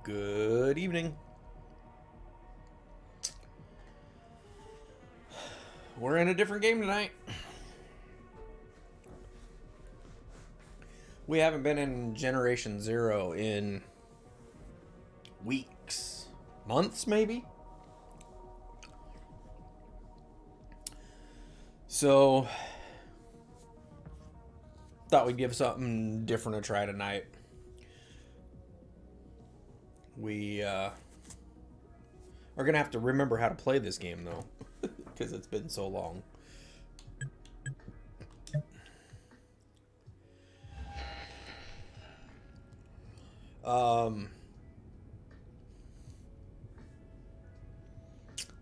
Good evening. We're in a different game tonight. We haven't been in Generation Zero in weeks, months maybe. So, thought we'd give something different a try tonight. We are going to have to remember how to play this game, though, because it's been so long.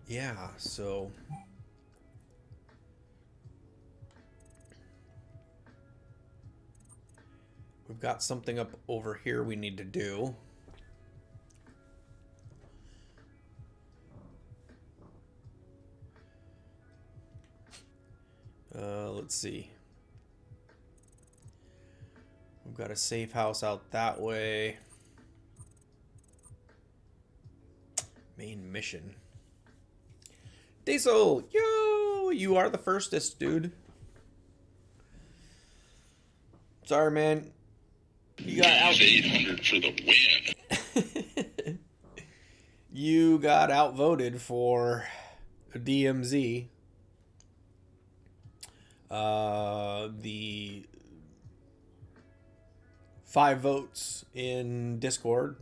Yeah, so we've got something up over here we need to do. Let's see. We've got a safe house out that way. Main mission. Diesel, yo, you are the firstest, dude. Sorry, man. You got out. 800 for the win. You got outvoted for DMZ. The 5 votes in Discord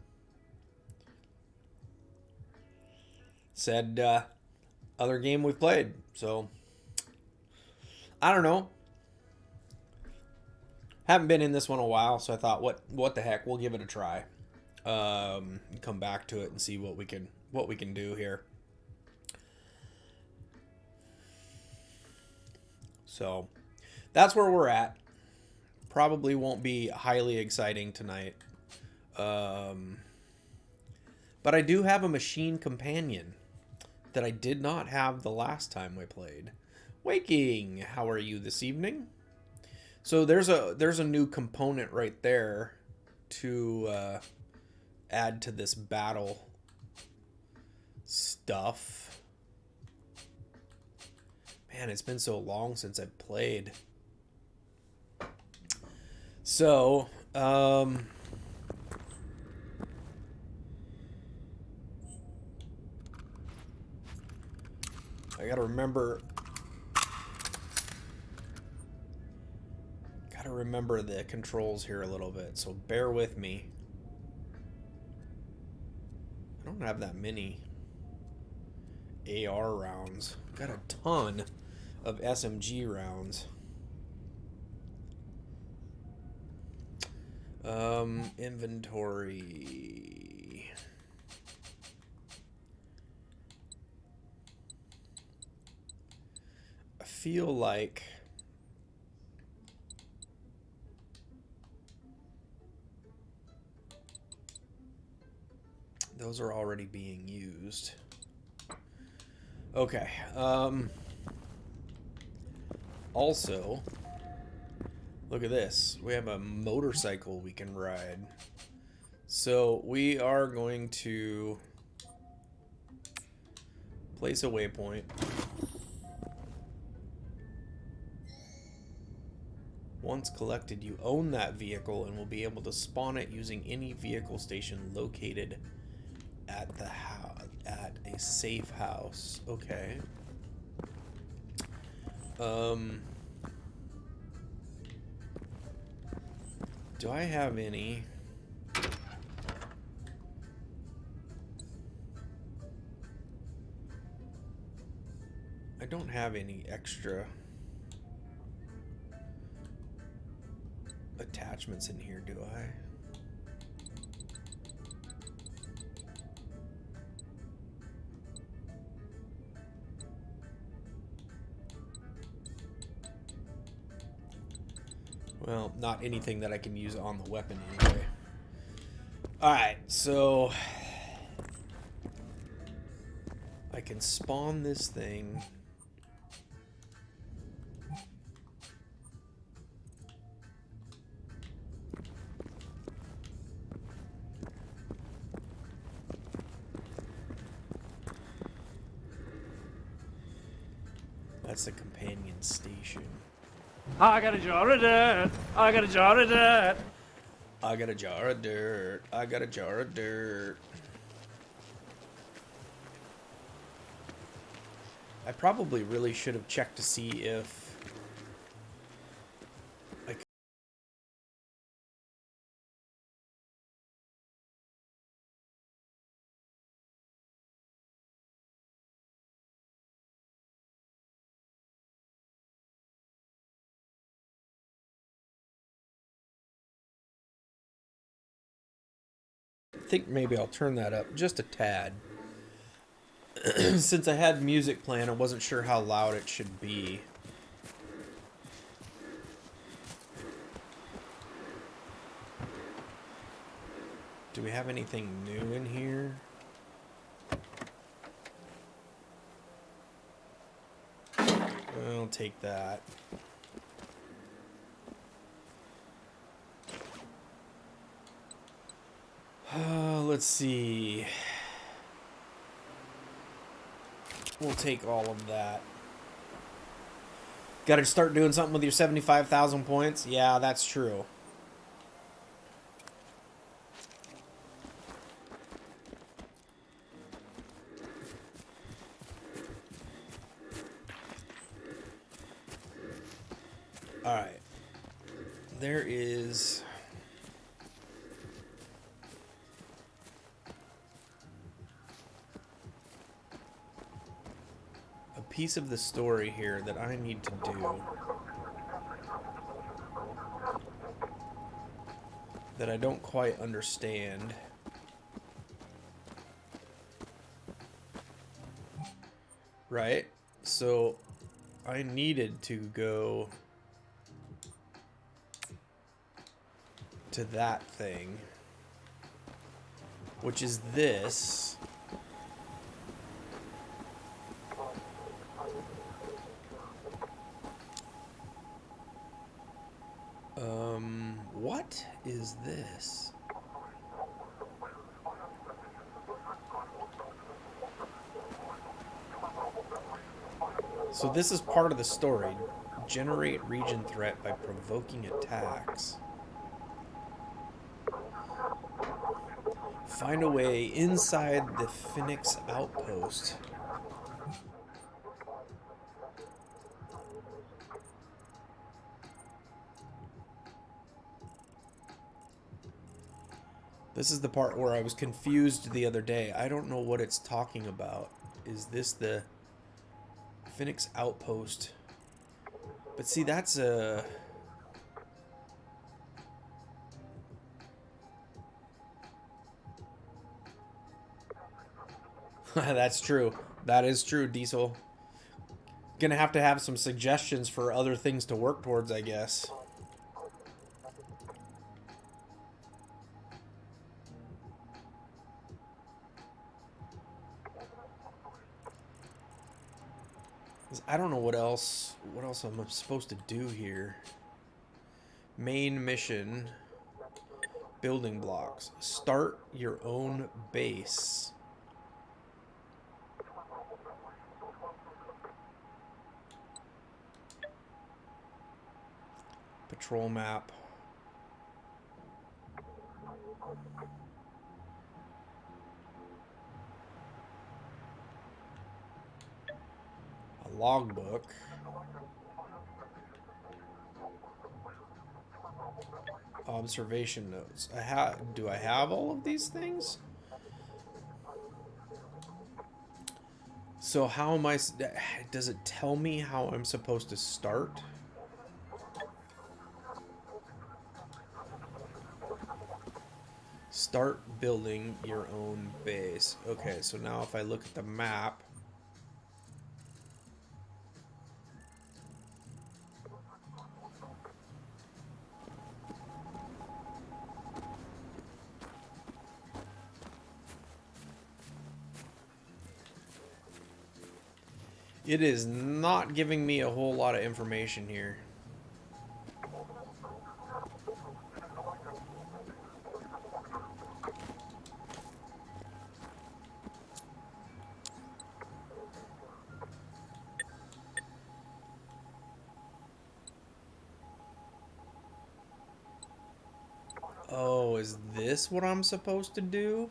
said other game we've played. So I don't know. Haven't been in this one a while, so I thought, what the heck? We'll give it a try. Come back to it and see what we can do here. So that's where we're at. Probably won't be highly exciting tonight. But I do have a machine companion that I did not have the last time we played. Waking, how are you this evening? So there's a new component right there to add to this battle stuff. Man, it's been so long since I've played. So, I gotta remember the controls here a little bit, so bear with me. I don't have that many AR rounds. Got a ton of SMG rounds. Inventory. I feel like those are already being used. Okay. Also, look at this. We have a motorcycle we can ride. So we are going to place a waypoint. Once collected, you own that vehicle and will be able to spawn it using any vehicle station located at a safe house. Okay. Do I have any? I don't have any extra attachments in here, do I? Well, not anything that I can use on the weapon anyway. Alright, so I can spawn this thing. That's the companion station. I got a jar of dirt. I got a jar of dirt. I got a jar of dirt. I got a jar of dirt. I probably really should have checked to see if I could. I think maybe I'll turn that up just a tad. Since I had music playing, I wasn't sure how loud it should be. Do we have anything new in here? I'll take that. Let's see. We'll take all of that. Got to start doing something with your 75,000 points? Yeah, that's true. Alright. There is... a piece of the story here that I need to do. That I don't quite understand. Right? So, I needed to go to that thing, which is this. What is this? So this is part of the story. Generate region threat by provoking attacks. Find a way inside the Phoenix outpost. This is the part where I was confused the other day. I don't know what it's talking about. Is this the Phoenix outpost? But see, that's a... That's true. That is true, Diesel. Gonna have some suggestions for other things to work towards, I guess. I don't know what else I'm supposed to do here. Main mission. Building blocks. Start your own base. Patrol map. A logbook. Observation notes. Do I have all of these things? So how am I... Does it tell me how I'm supposed to start? Start building your own base. Okay, so now if I look at the map... It is not giving me a whole lot of information here. Oh, is this what I'm supposed to do?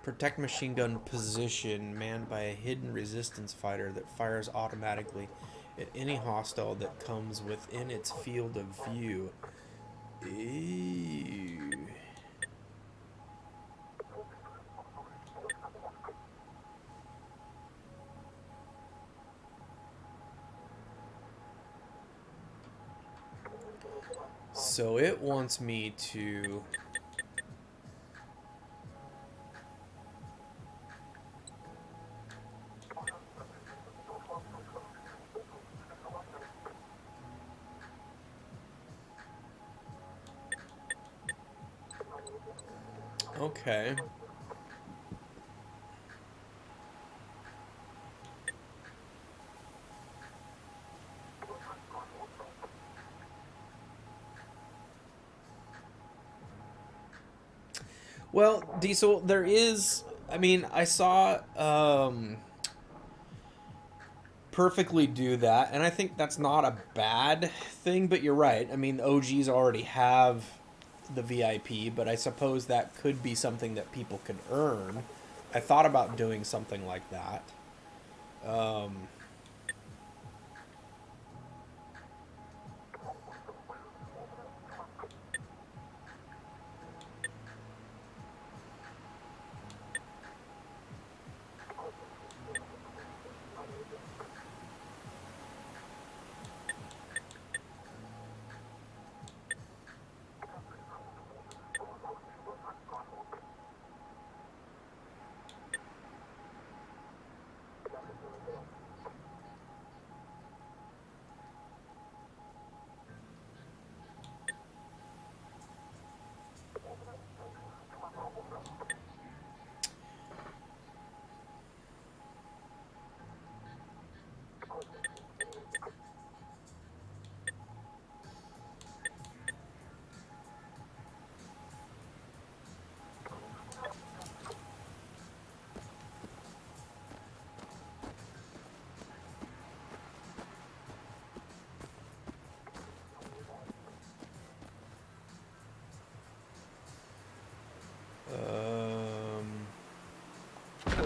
Protect machine gun position manned by a hidden resistance fighter that fires automatically at any hostile that comes within its field of view. Ew. So it wants me to... Okay. Well, Diesel, there is... I mean, I saw Perfectly do that, and I think that's not a bad thing, but you're right. I mean, OGs already have the VIP, but I suppose that could be something that people could earn. I thought about doing something like that.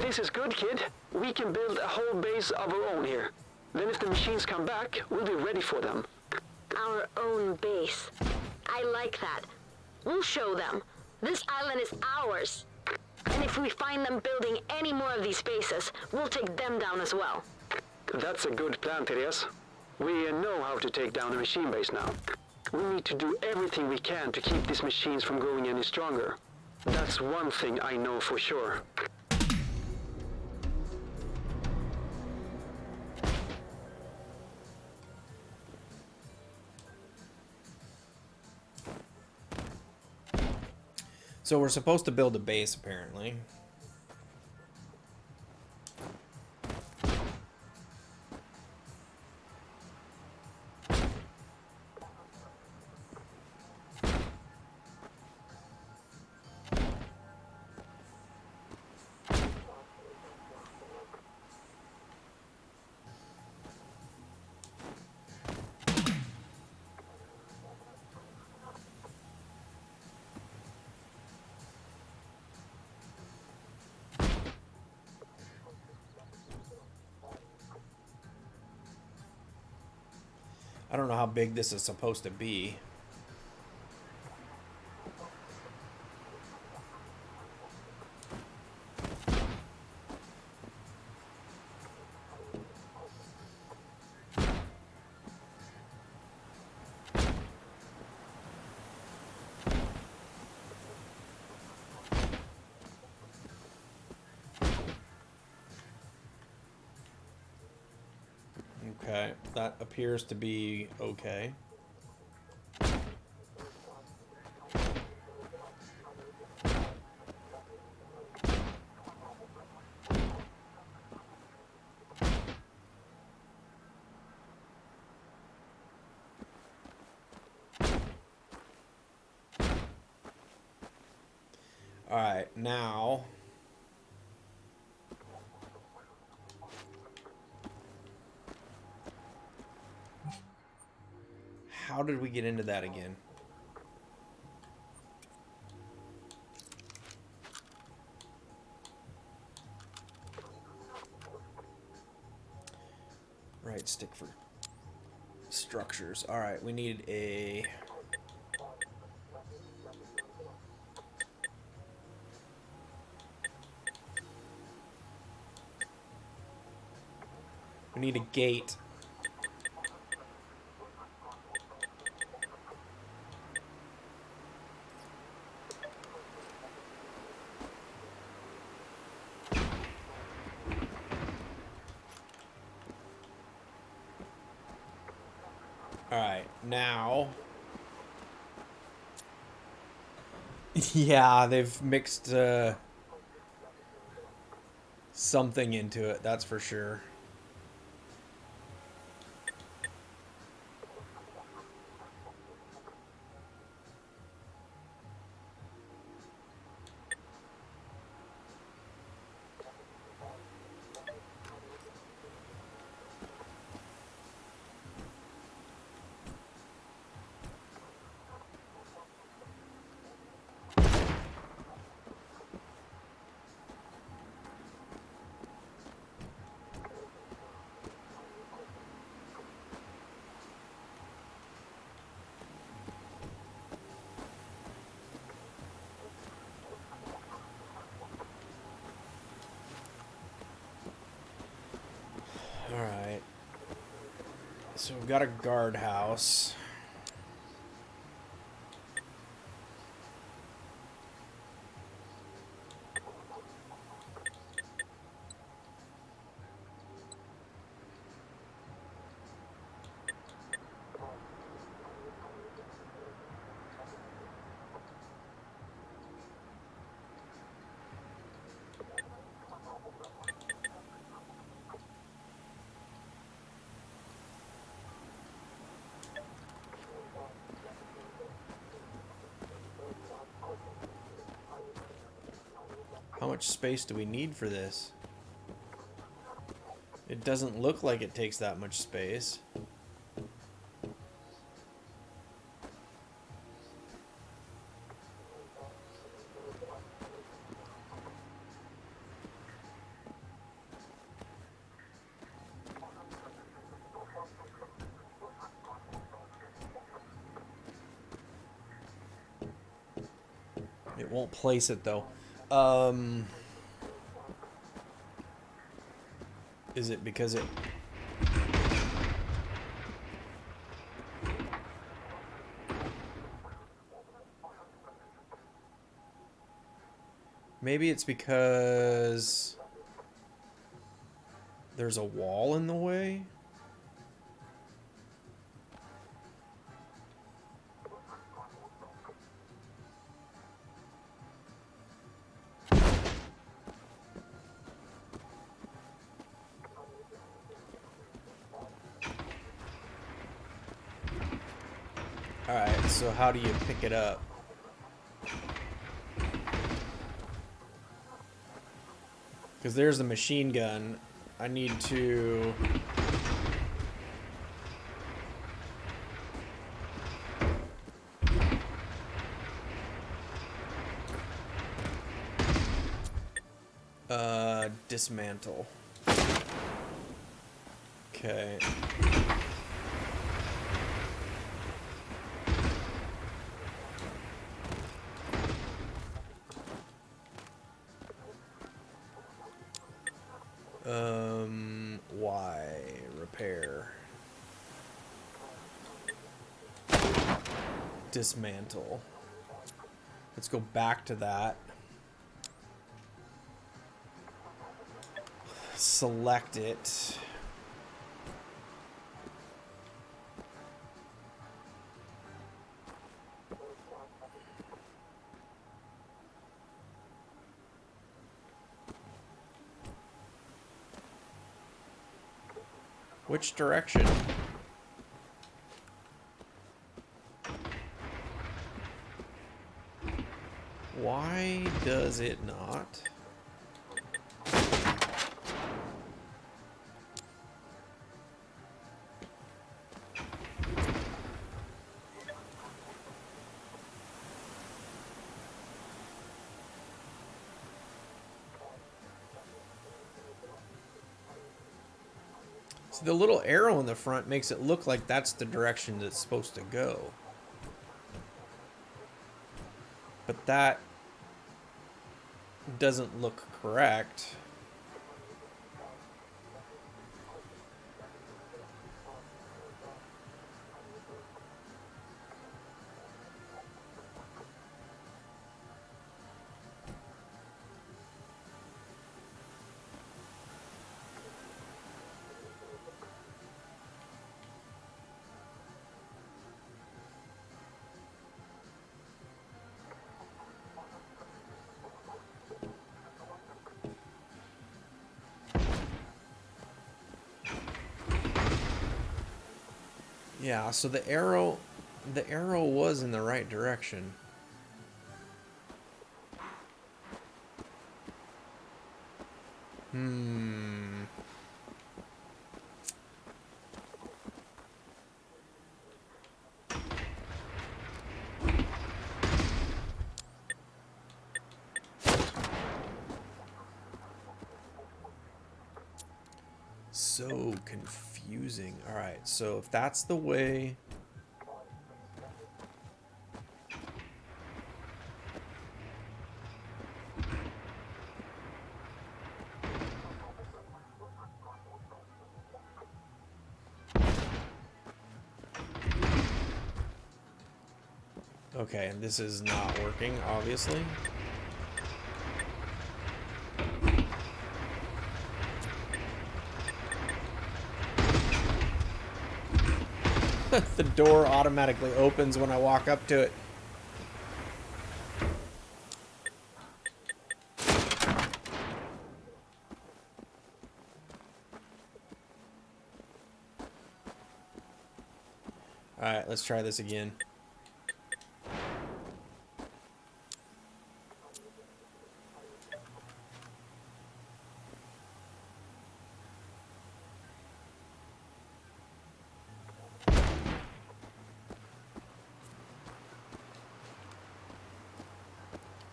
This is good, kid. We can build a whole base of our own here. Then if the machines come back, we'll be ready for them. Our own base. I like that. We'll show them. This island is ours. And if we find them building any more of these bases, we'll take them down as well. That's a good plan, Therese. We know how to take down a machine base now. We need to do everything we can to keep these machines from growing any stronger. That's one thing I know for sure. So we're supposed to build a base, apparently. I don't know how big this is supposed to be. Okay, that appears to be okay. Alright, now... How did we get into that again? Right stick for structures. Alright, we need a... We need a gate. Alright, now... Yeah, they've mixed something into it, that's for sure. Alright. So we've got a guardhouse. How much space do we need for this? It doesn't look like it takes that much space. It won't place it though. Is it because it... Maybe it's because there's a wall in the way? Alright, so how do you pick it up? Because there's the machine gun. I need to... dismantle. Okay. Y repair. Dismantle. Let's go back to that. Select it. Which direction? Why does it not? So the little arrow in the front makes it look like that's the direction that's supposed to go. But that doesn't look correct. Yeah, so the arrow was in the right direction. So confusing. All right, so if that's the way... Okay, and this is not working, obviously. The door automatically opens when I walk up to it. Alright, let's try this again.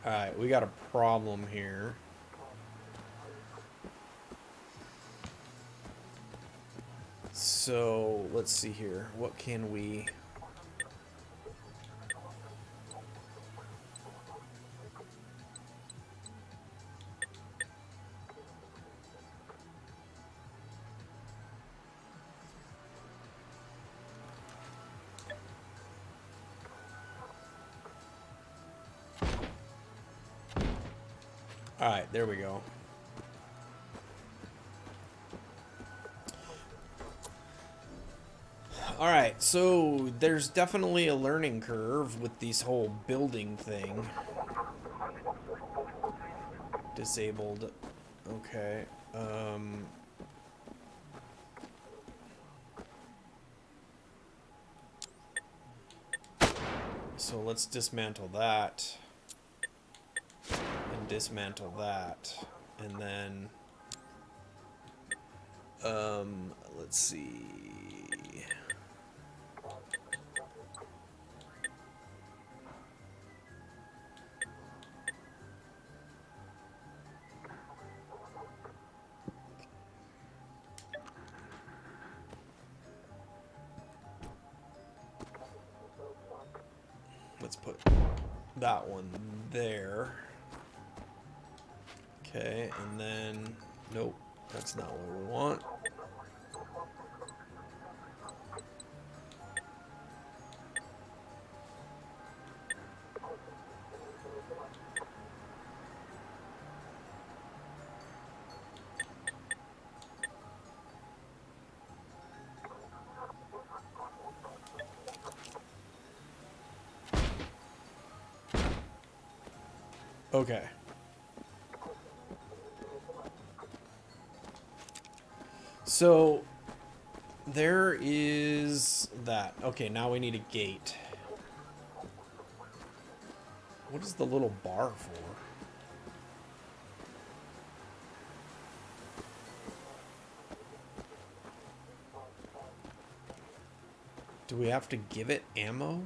Alright, we got a problem here. So, let's see here. What can we... Alright, there we go. Alright, so there's definitely a learning curve with this whole building thing. Disabled. Okay. So let's dismantle that. And dismantle that. And then... let's see... Let's put that one there. Okay, and then... Nope, that's not what we want. Okay. So, there is that. Okay, now we need a gate. What is the little bar for? Do we have to give it ammo?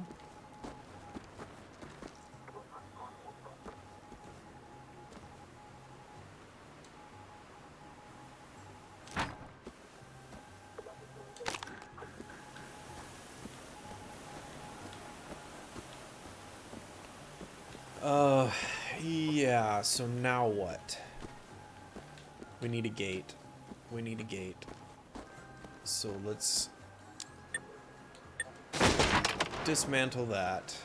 Yeah, so now what? We need a gate. We need a gate. So let's dismantle that.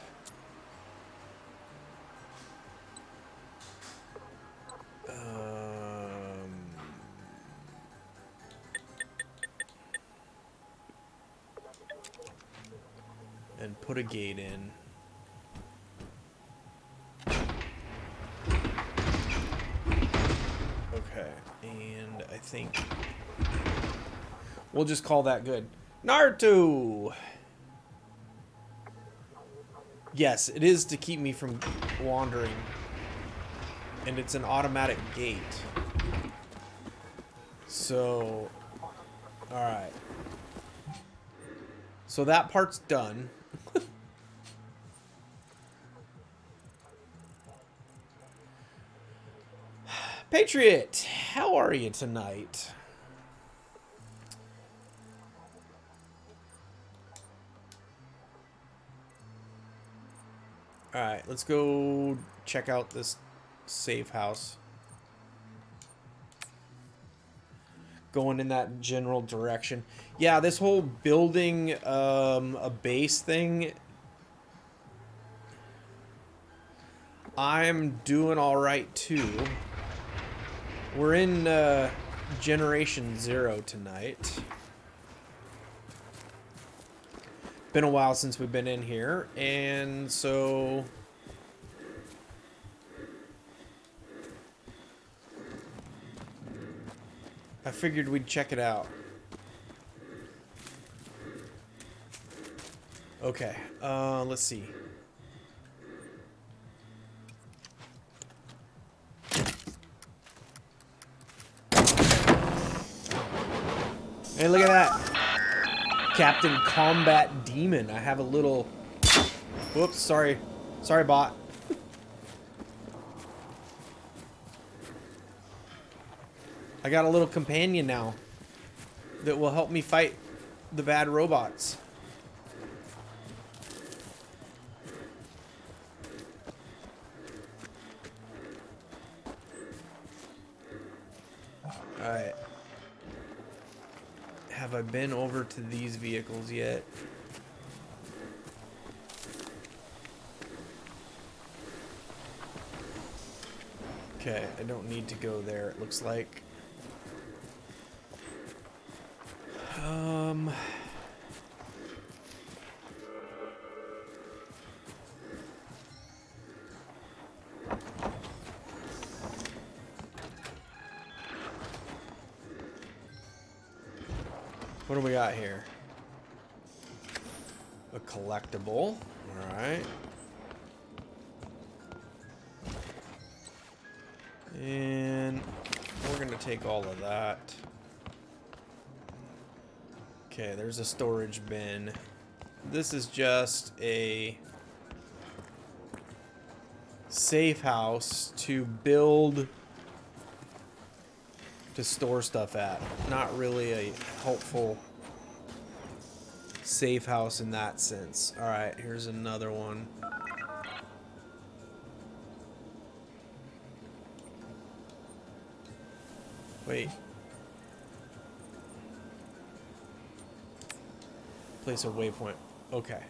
And put a gate in. Okay, and I think we'll just call that good. Naruto! Yes, it is to keep me from wandering. And it's an automatic gate. So, alright. So that part's done. Patriot, how are you tonight? Alright, let's go check out this safe house. Going in that general direction. Yeah, this whole building a base thing, I'm doing alright too. We're in Generation 0 tonight. Been a while since we've been in here, and so I figured we'd check it out. Okay, let's see. Hey, look at that. Captain Combat Demon. I have a little... Whoops, sorry. Sorry, bot. I got a little companion now that will help me fight the bad robots. Alright. Have I been over to these vehicles yet? Okay, I don't need to go there, it looks like. What do we got here? A collectible. Alright. And we're gonna take all of that. Okay, there's a storage bin. This is just a safe house to build, to store stuff at. Not really a helpful safe house in that sense. Alright, here's another one. Wait. Place a waypoint. Okay.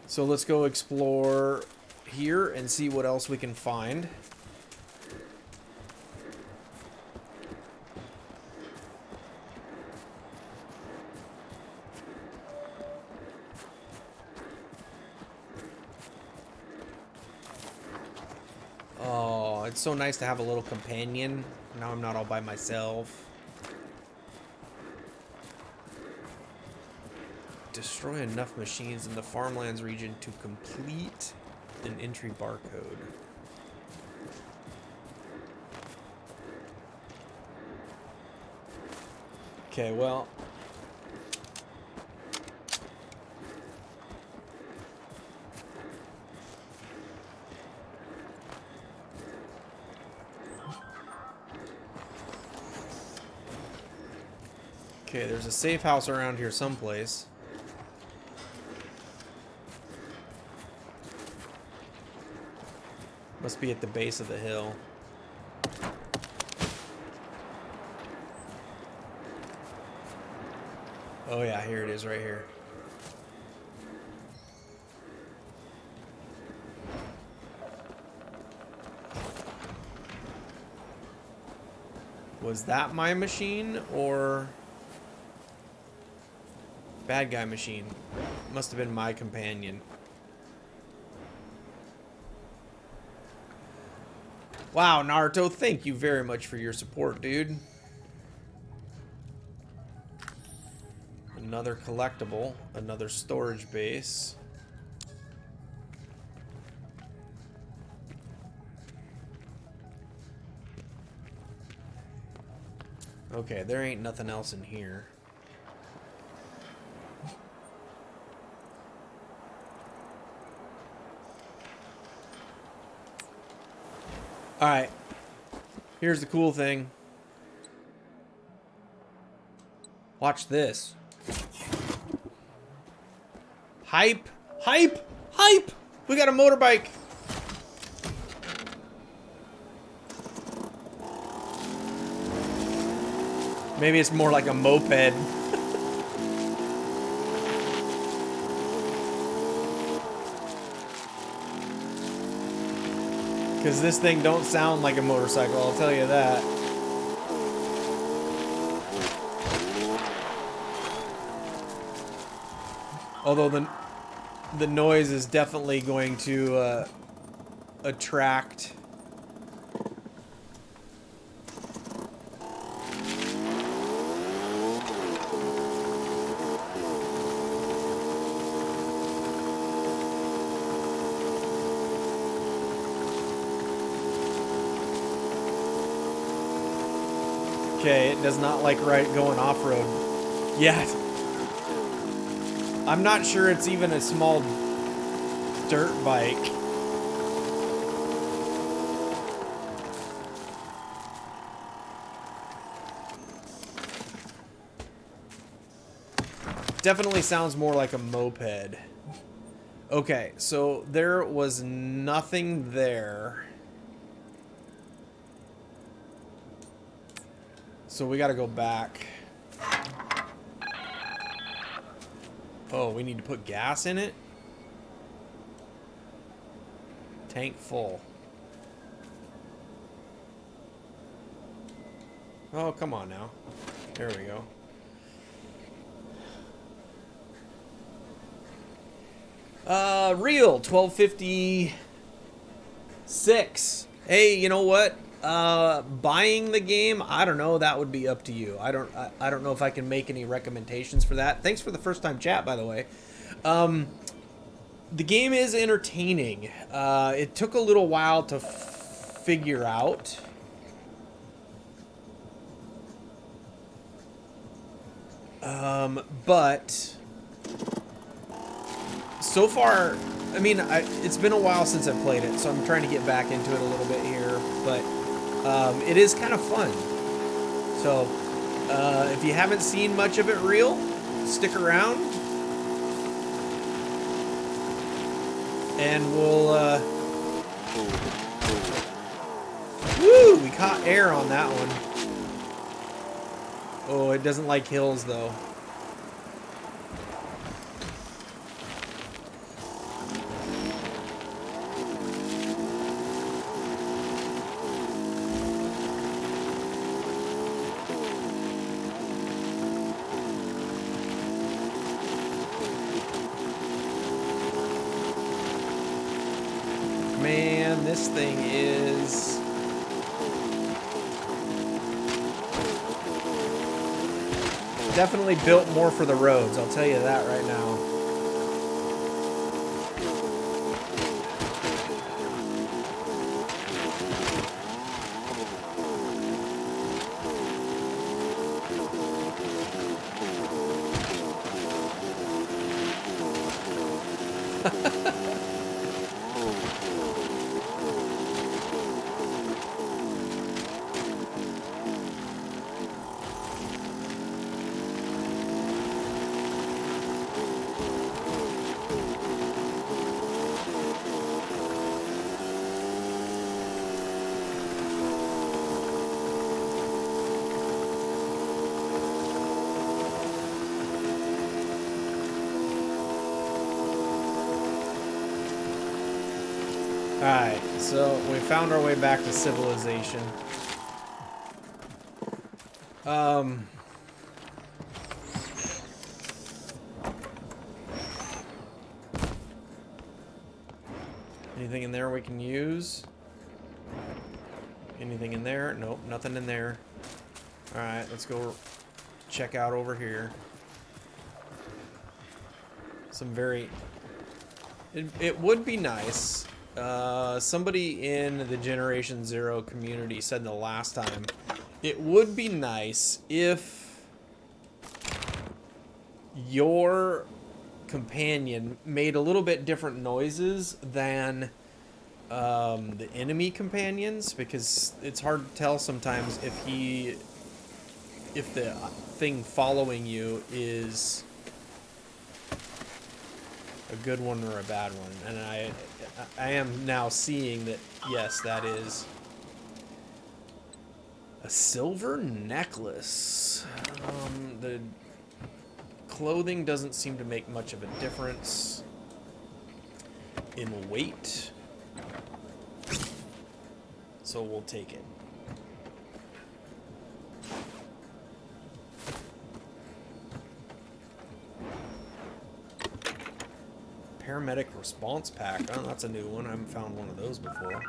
So let's go explore here and see what else we can find. Oh, it's so nice to have a little companion. Now I'm not all by myself. Destroy enough machines in the farmlands region to complete an entry barcode. Okay, well, Okay, there's a safe house around here someplace. Must be at the base of the hill. Oh yeah, here it is right here. Was that my machine or bad guy machine? Must have been my companion. Wow, Naruto, thank you very much for your support, dude. Another collectible, another storage base. Okay, there ain't nothing else in here. Alright. Here's the cool thing. Watch this. Hype! Hype! Hype! We got a motorbike! Maybe it's more like a moped. Because this thing don't sound like a motorcycle, I'll tell you that. Although the noise is definitely going to attract. Okay, it does not like going off-road. Yeah. I'm not sure it's even a small dirt bike. Definitely sounds more like a moped. Okay, so there was nothing there. So we gotta go back. Oh, we need to put gas in it? Tank full. Oh, come on now. There we go. Real 1256. Hey, you know what? Buying the game, I don't know, that would be up to you. I don't know if I can make any recommendations for that. Thanks for the first time chat, by the way. The game is entertaining. It took a little while to figure out. But so far, I mean, it's been a while since I've played it, so I'm trying to get back into it a little bit here, but it is kind of fun. So, if you haven't seen much of it real, stick around. And we'll, woo! We caught air on that one. Oh, it doesn't like hills, though. Man, this thing is... definitely built more for the roads, I'll tell you that right now. Alright, so we found our way back to civilization. Anything in there we can use? Anything in there? Nope, nothing in there. Alright, let's go check out over here. Some very... It would be nice. Somebody in the Generation Zero community said the last time, it would be nice if your companion made a little bit different noises than the enemy companions, because it's hard to tell sometimes if the thing following you is a good one or a bad one. And I am now seeing that, yes, that is a silver necklace. The clothing doesn't seem to make much of a difference in weight, so we'll take it. Paramedic response pack. Oh, that's a new one. I haven't found one of those before.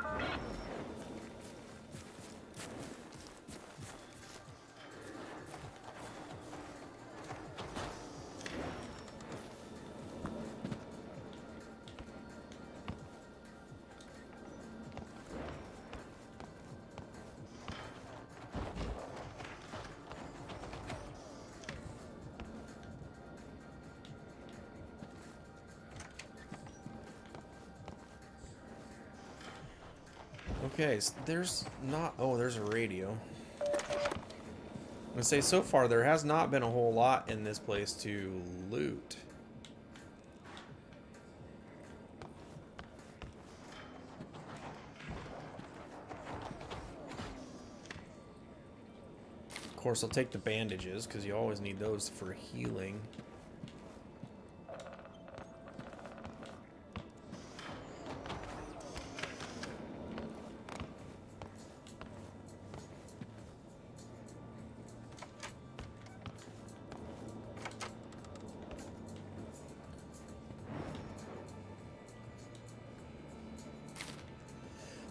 Okay, so there's not... Oh, there's a radio. I'm gonna say, so far, there has not been a whole lot in this place to loot. Of course, I'll take the bandages, because you always need those for healing.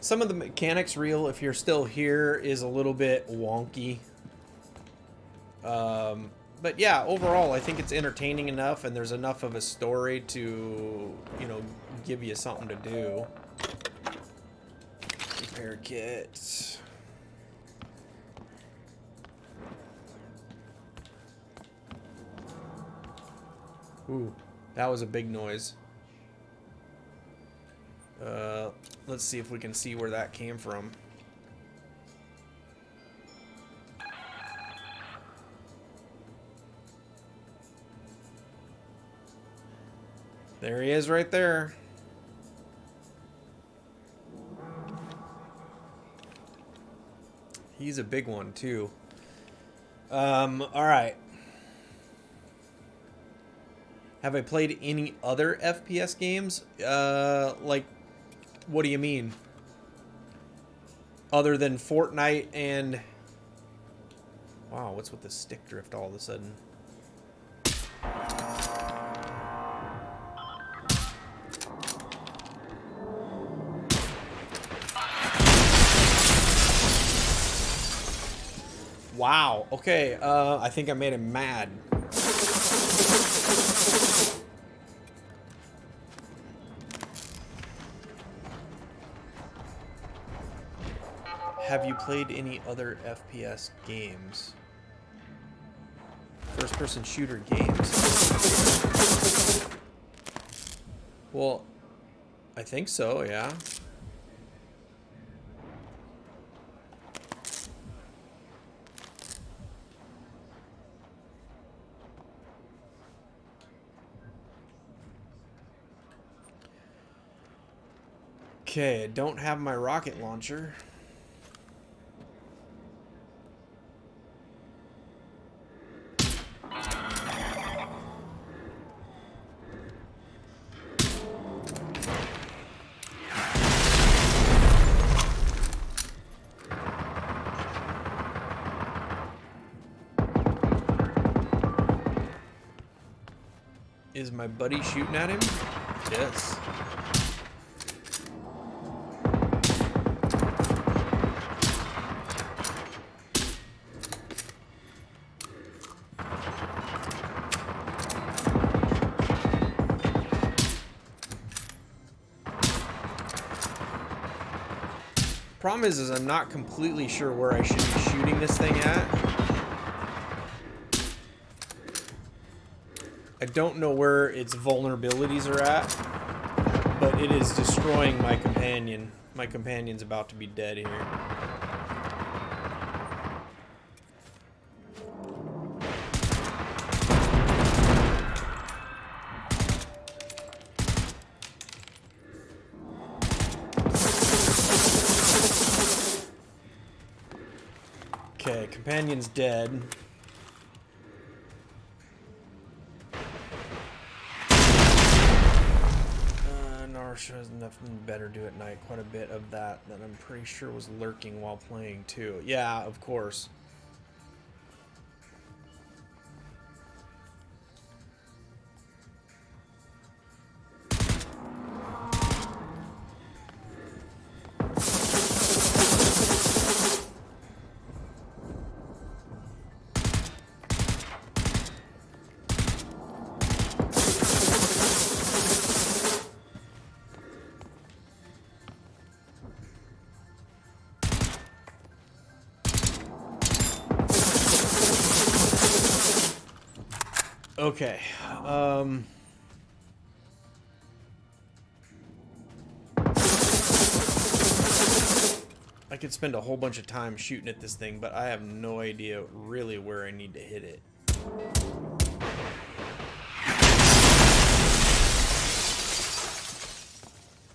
Some of the mechanics reel, if you're still here, is a little bit wonky. But yeah, overall, I think it's entertaining enough, and there's enough of a story to, you know, give you something to do. Repair kit. Ooh, that was a big noise. Let's see if we can see where that came from. There he is right there. He's a big one too. All right. Have I played any other FPS games? Like, what do you mean? Other than Fortnite and... Wow, what's with the stick drift all of a sudden? Wow, okay, I think I made him mad. Have you played any other FPS games? First-person shooter games? Well, I think so, yeah. Okay, I don't have my rocket launcher. Is my buddy shooting at him? Yes. Problem is I'm not completely sure where I should be shooting this thing at. I don't know where its vulnerabilities are at, but it is destroying my companion. My companion's about to be dead here. Okay, companion's dead. Narsha has nothing better to do at night. Quite a bit of that I'm pretty sure was lurking while playing too. Yeah, of course. Okay. I could spend a whole bunch of time shooting at this thing, but I have no idea really where I need to hit it.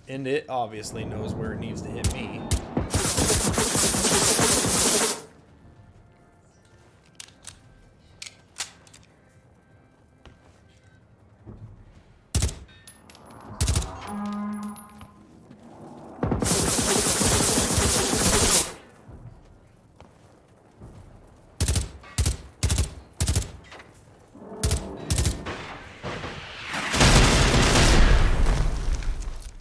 And it obviously knows where it needs to hit me.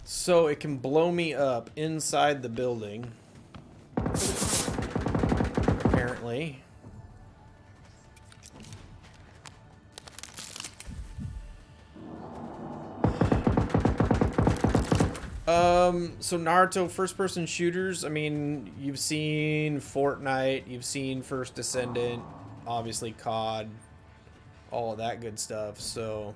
So it can blow me up inside the building, apparently. So Naruto first-person shooters, I mean, you've seen Fortnite, you've seen First Descendant, obviously COD, all of that good stuff, so...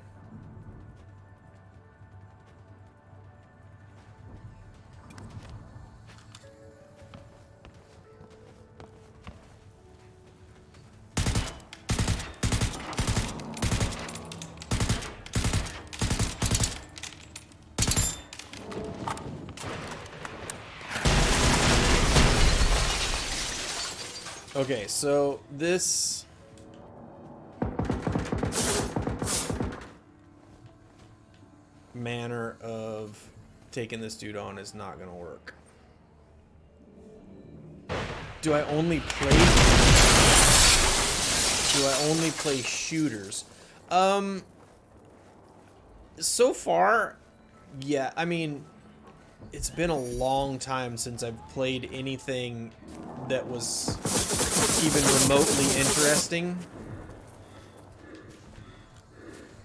Okay, so this manner of taking this dude on is not gonna work. Do I only play shooters? So far, yeah, I mean, it's been a long time since I've played anything that was even remotely interesting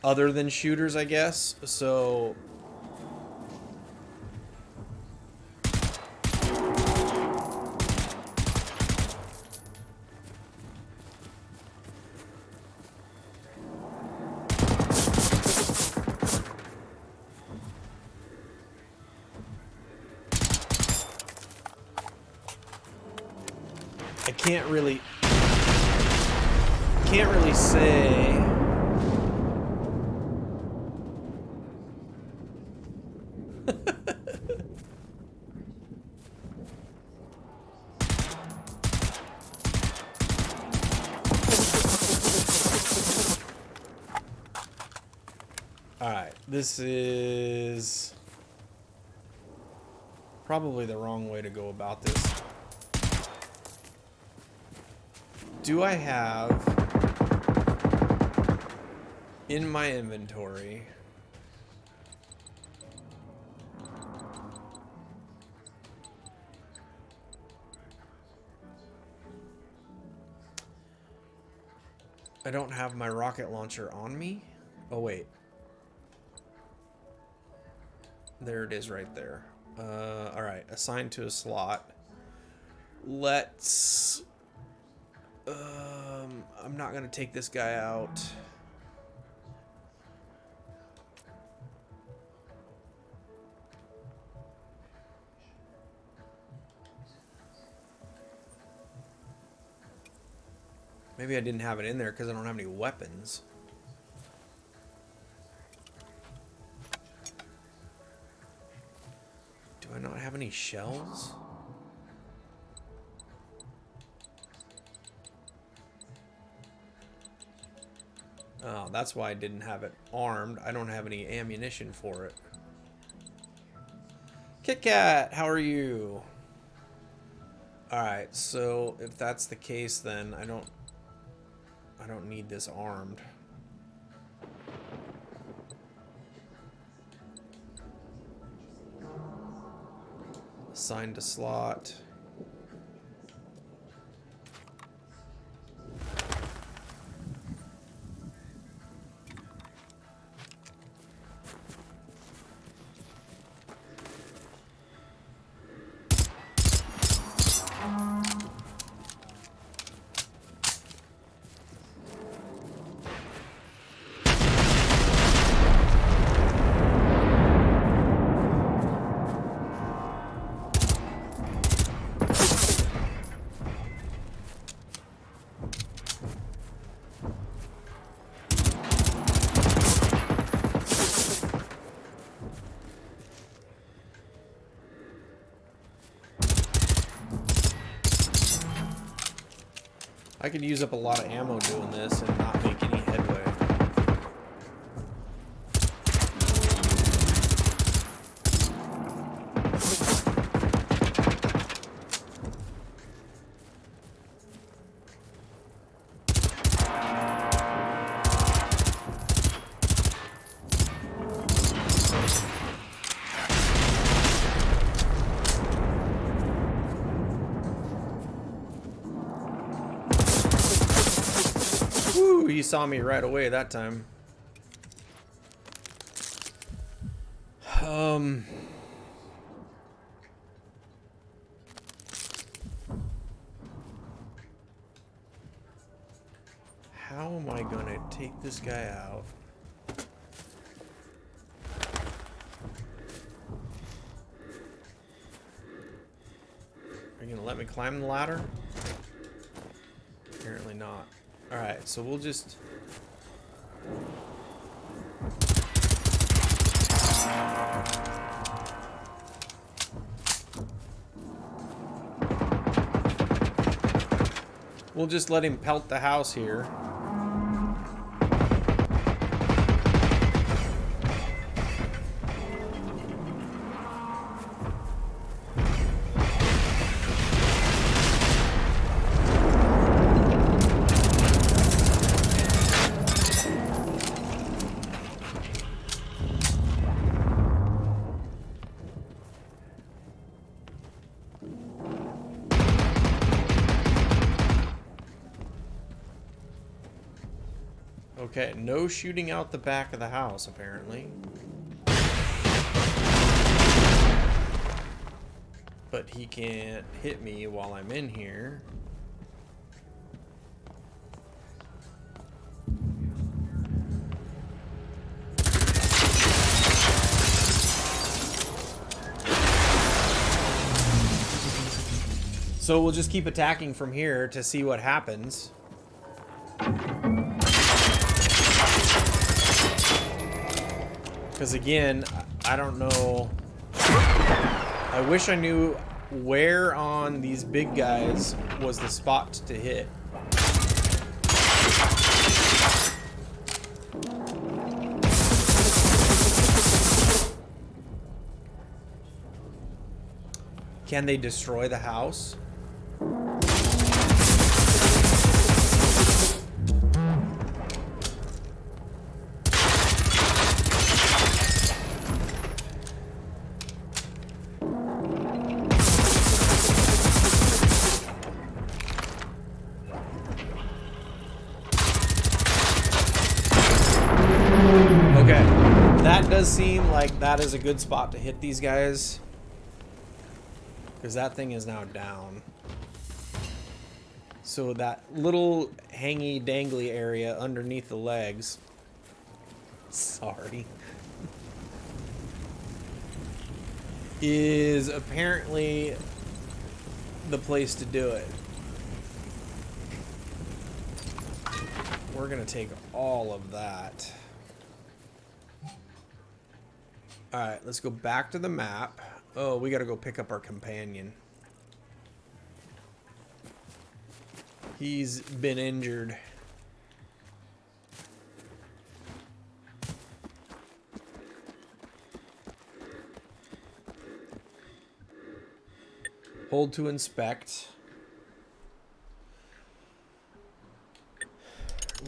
other than shooters, I guess. So I can't really say. All right, this is probably the wrong way to go about this. Do I have in my inventory. I don't have my rocket launcher on me. Oh, wait. There it is right there. Alright, assigned to a slot. Let's... I'm not going to take this guy out. Maybe I didn't have it in there because I don't have any weapons. Do I not have any shells? Oh, that's why I didn't have it armed. I don't have any ammunition for it. Kit Kat, how are you? Alright, so if that's the case, then I don't need this armed. Assigned to slot. I could use up a lot of ammo doing this and not make any headway. He saw me right away that time. How am I gonna take this guy out? Are you gonna let me climb the ladder? Apparently not. Alright, so we'll just... We'll just let him pelt the house here. Okay, no shooting out the back of the house, apparently. But he can't hit me while I'm in here. So we'll just keep attacking from here to see what happens. Because again, I don't know. I wish I knew where on these big guys was the spot to hit. Can they destroy the house? Okay, that does seem like that is a good spot to hit these guys. Because that thing is now down. So that little hangy dangly area underneath the legs. Sorry. Is apparently the place to do it. We're gonna take all of that. Alright, let's go back to the map. Oh, we gotta go pick up our companion. He's been injured. Hold to inspect.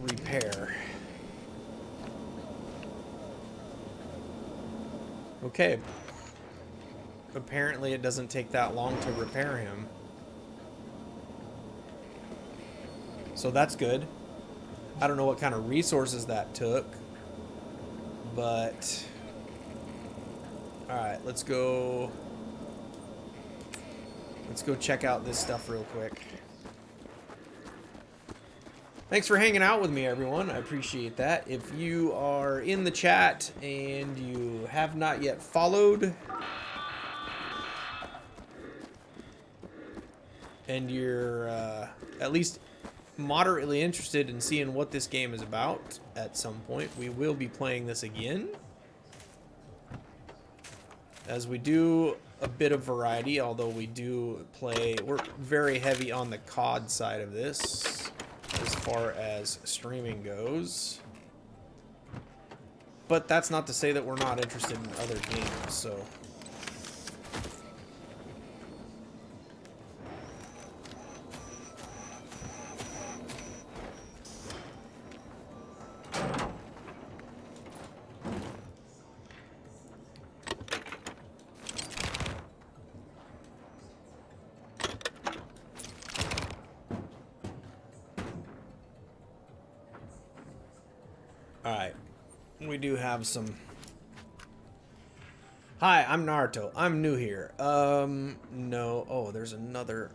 Repair. Okay. Apparently it doesn't take that long to repair him. So that's good. I don't know what kind of resources that took. But... Alright, let's go... Let's go check out this stuff real quick. Thanks for hanging out with me, everyone. I appreciate that. If you are in the chat and you have not yet followed, and you're at least moderately interested in seeing what this game is about at some point, we will be playing this again. As we do a bit of variety, although we do play, we're very heavy on the COD side of this as far as streaming goes. But that's not to say that we're not interested in other games, so. Alright, we do have some... Hi, I'm Naruto. I'm new here. No. Oh, there's another...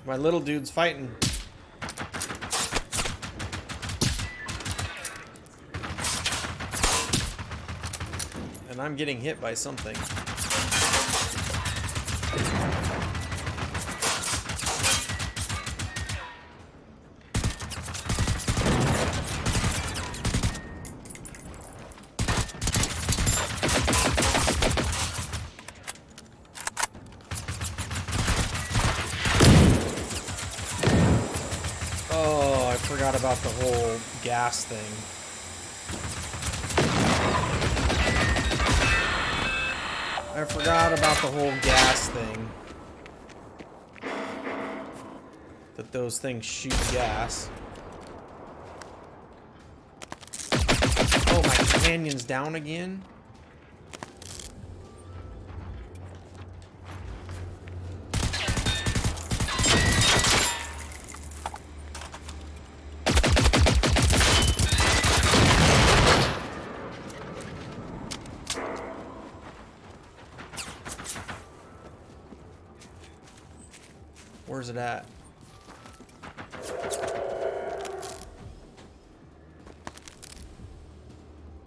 My little dude's fighting. And I'm getting hit by something. About the whole gas thing. I forgot about the whole gas thing. That those things shoot gas. Oh, my companion's down again? Where's it at?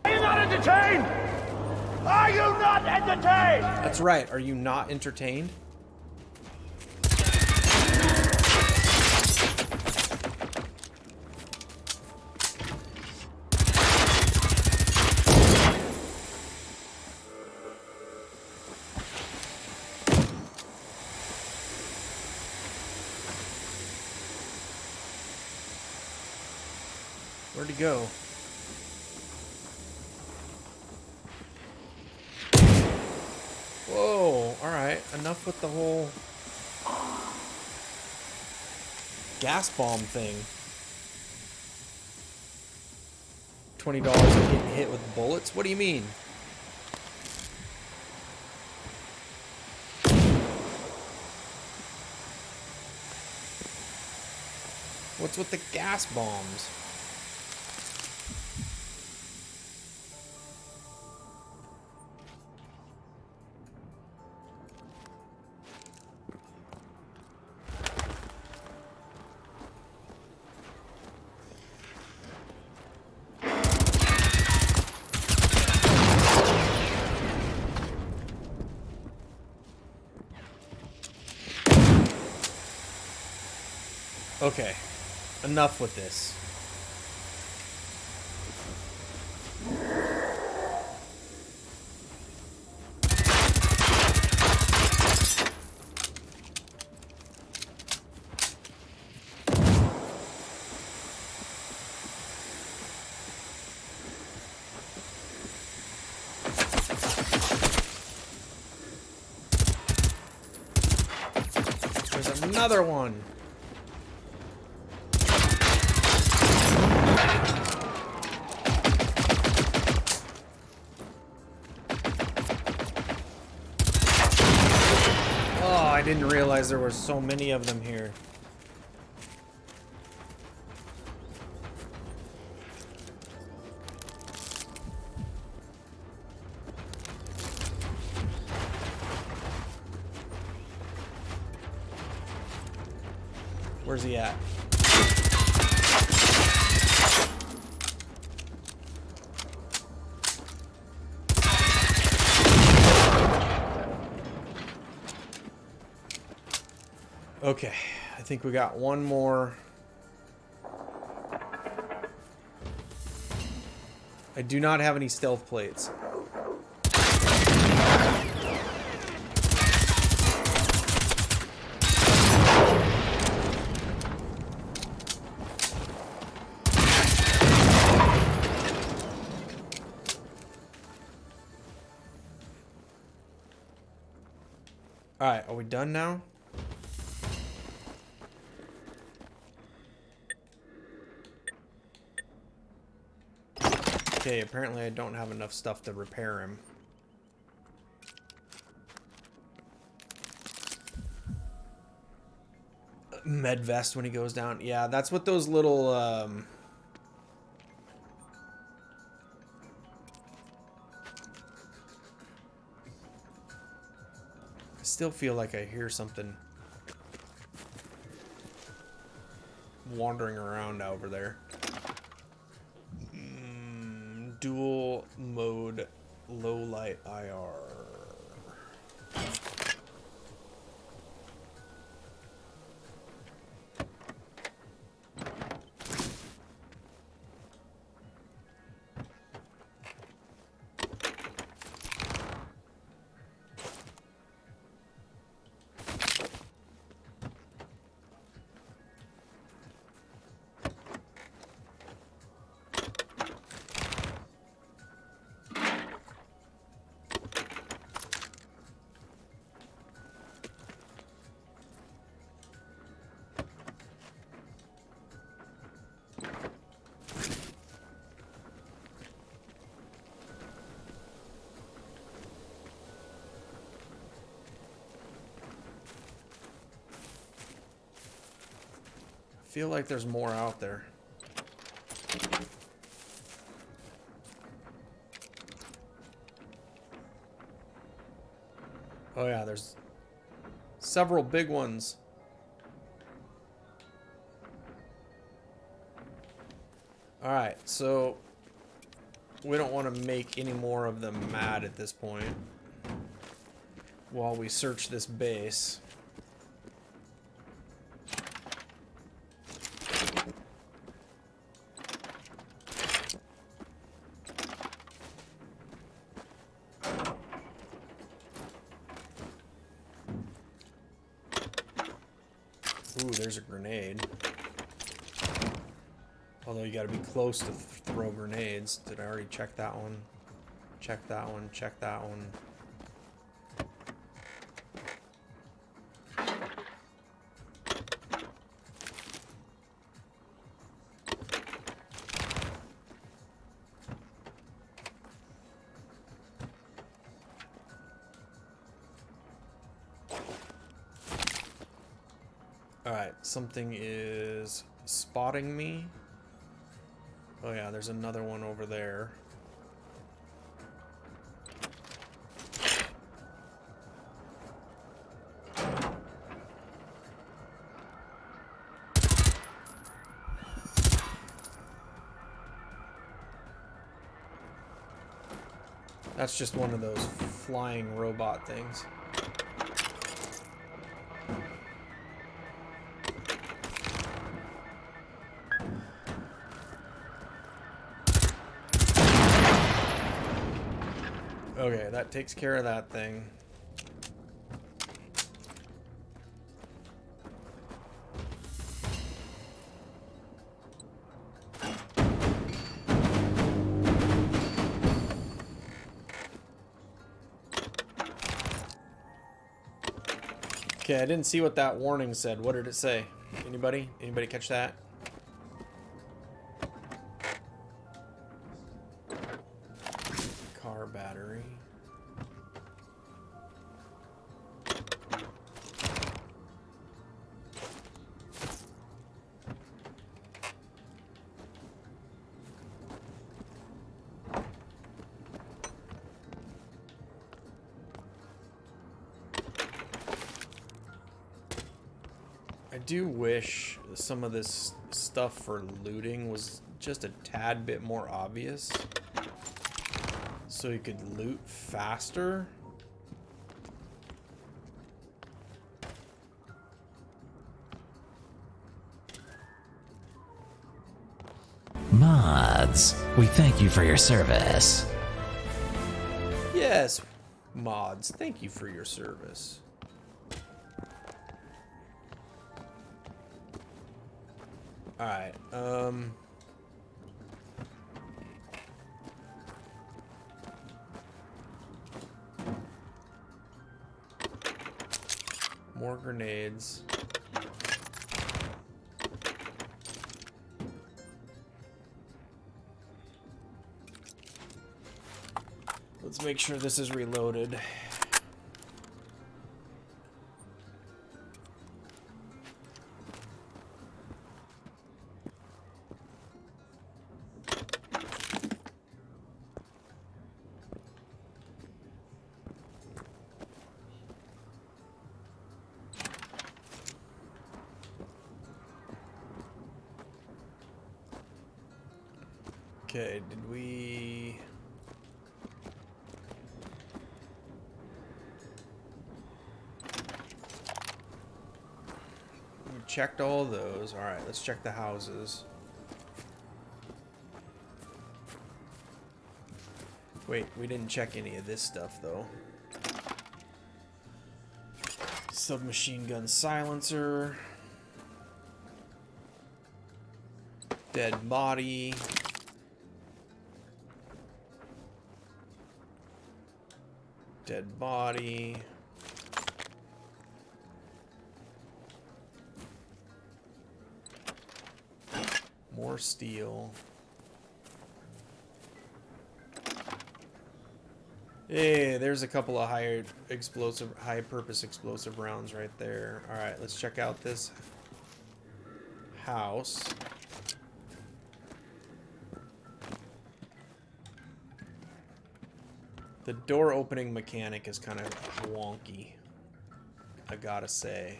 Are you not entertained? Are you not entertained? That's right. Are you not entertained? Where'd he go? Whoa, alright. Enough with the whole gas bomb thing. $20 for getting hit with bullets? What do you mean? What's with the gas bombs? Okay, enough with this. There's another one. I didn't realize there were so many of them here. Where's he at? Okay, I think we got one more. I do not have any stealth plates. Alright, are we done now? Okay, apparently I don't have enough stuff to repair him. Med vest when he goes down. Yeah, that's what those little I still feel like I hear something wandering around over there. Dual mode low light IR. I feel like there's more out there. Oh yeah, there's several big ones. Alright, so we don't want to make any more of them mad at this point while we search this base. Ooh, there's a grenade. Although you gotta be close to throw grenades. Did I already check that one? Check that one, check that one. Alright, something is spotting me. Oh yeah, there's another one over there. That's just one of those flying robot things. Okay, that takes care of that thing. Okay, I didn't see what that warning said. What did it say? Anybody? Anybody catch that? Car battery. I do wish some of this stuff for looting was just a tad bit more obvious, so you could loot faster. Mods, we thank you for your service. Yes, mods, thank you for your service. Alright, more grenades. Let's make sure this is reloaded. Okay, did we... We checked all those. Alright, let's check the houses. Wait, we didn't check any of this stuff, though. Submachine gun silencer. Dead body. Dead body. More steel. Hey, there's a couple of high purpose explosive rounds right there. All right, let's check out this house. The door opening mechanic is kind of wonky, I gotta say.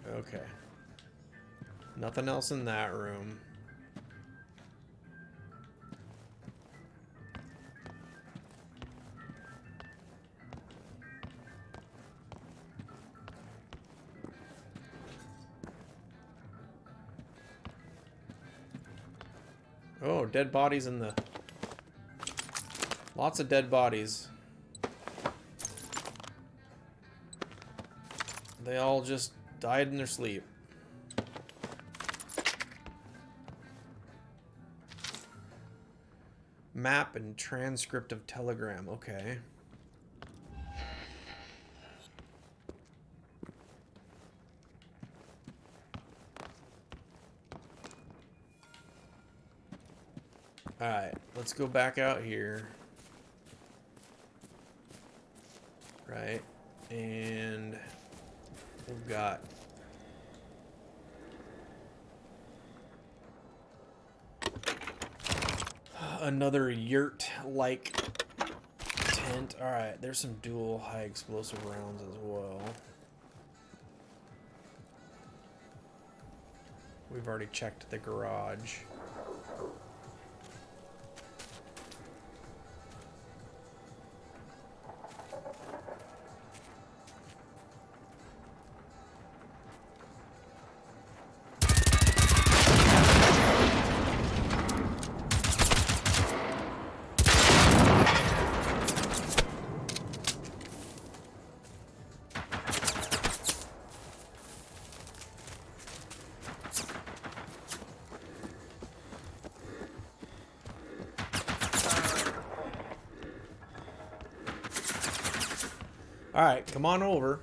Okay. Nothing else in that room. Oh, dead bodies in the... Lots of dead bodies. They all just died in their sleep. Map and transcript of telegram. Okay. Alright, let's go back out here. Alright. And we've got another yurt-like tent. Alright, there's some dual high explosive rounds as well. We've already checked the garage. Alright, come on over.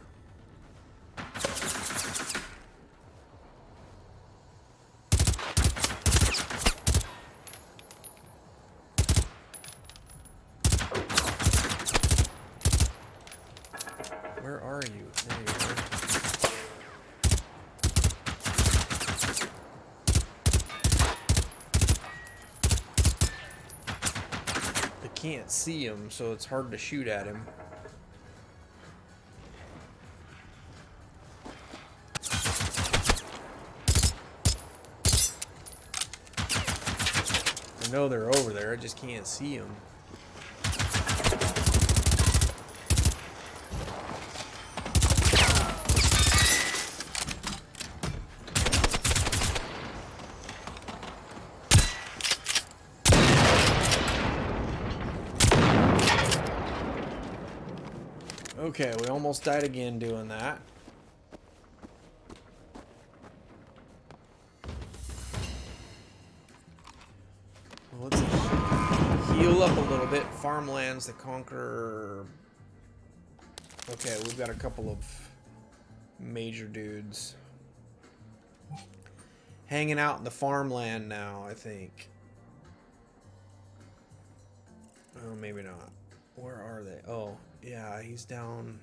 Where are you? There you are. I can't see him, so it's hard to shoot at him. I know they're over there, I just can't see them. Okay, we almost died again doing that. Well, let's heal up a little bit. Farmlands to conquer. Okay, we've got a couple of major dudes hanging out in the farmland now, I think. Oh, maybe not. Where are they? Oh, yeah, he's down.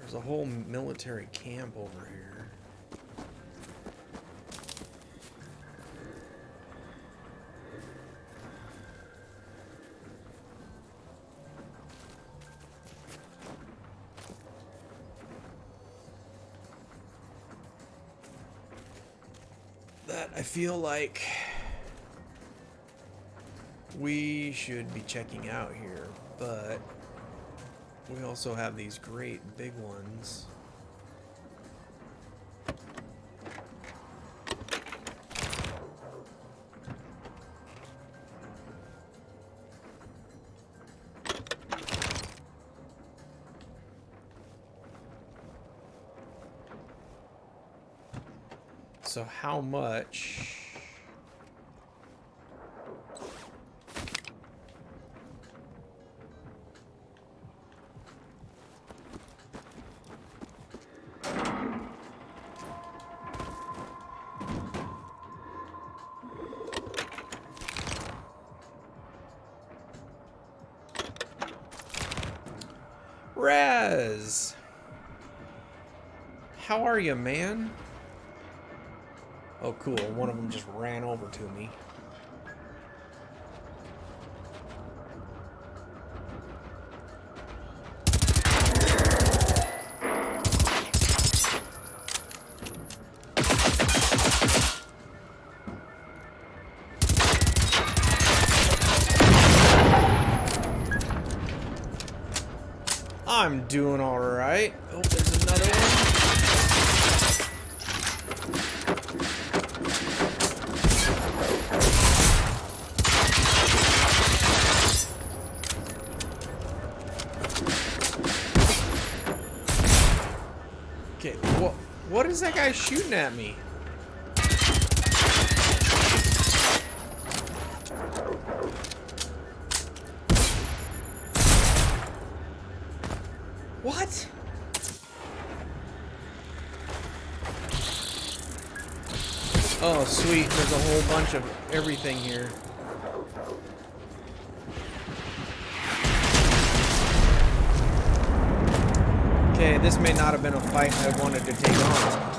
There's a whole military camp over here. That I feel like we should be checking out here, but we also have these great big ones. So how much? Raz! How are you, man? Oh, cool. One of them just ran over to me. I'm doing all right. Oh, there's another one. What is that guy shooting at me? What? Oh, sweet. There's a whole bunch of everything here. Okay, this may not have been a fight I wanted to take on.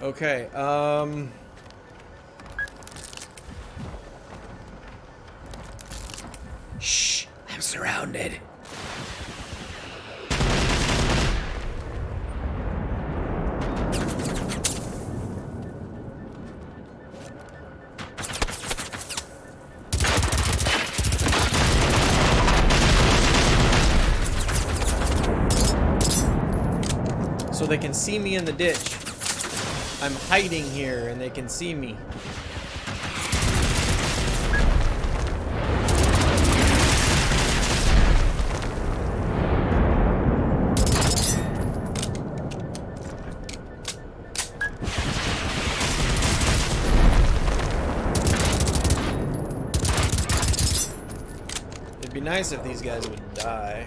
Okay, shh, I'm surrounded. So they can see me in the ditch. I'm hiding here and they can see me. It'd be nice if these guys would die.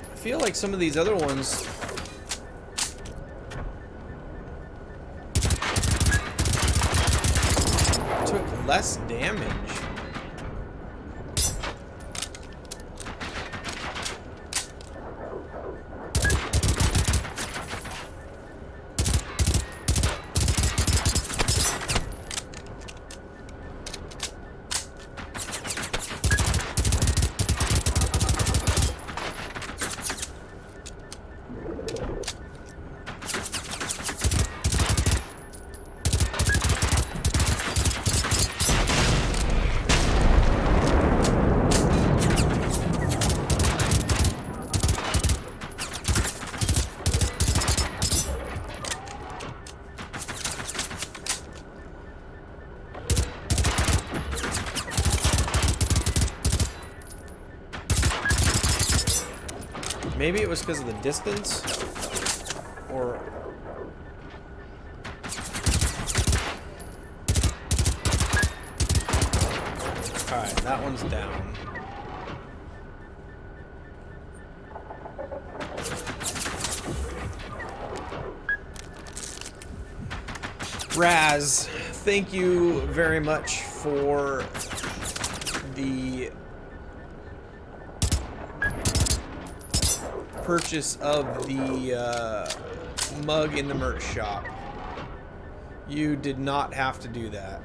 I feel like some of these other ones took less damage. Maybe it was because of the distance, or... Alright, that one's down. Raz, thank you very much for the purchase of the mug in the merch shop. You did not have to do that.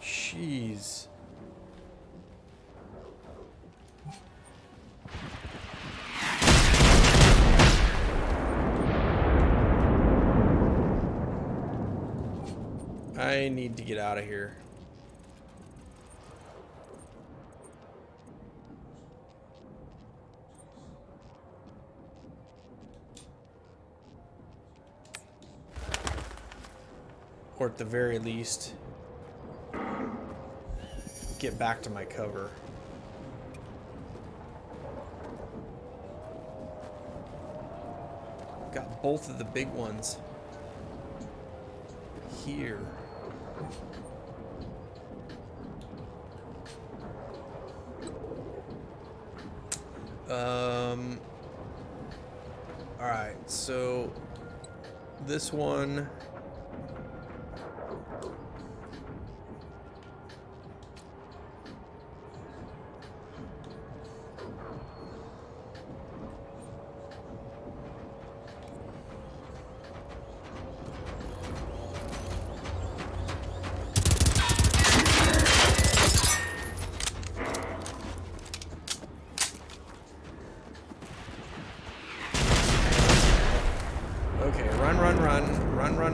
Jeez. I need to get out of here. Or at the very least, get back to my cover. Got both of the big ones here. Alright, so this one.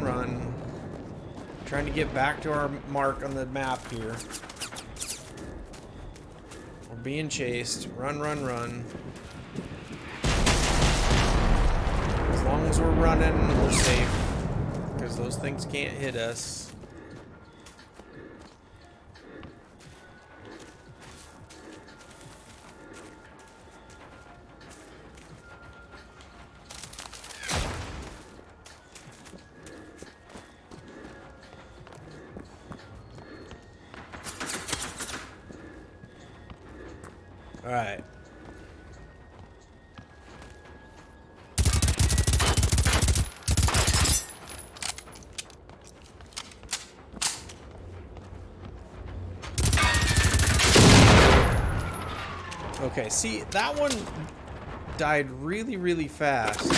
Run. Trying to get back to our mark on the map here. We're being chased. Run. As long as we're running, we're safe. Because those things can't hit us. All right. Okay, see, that one died really, really fast.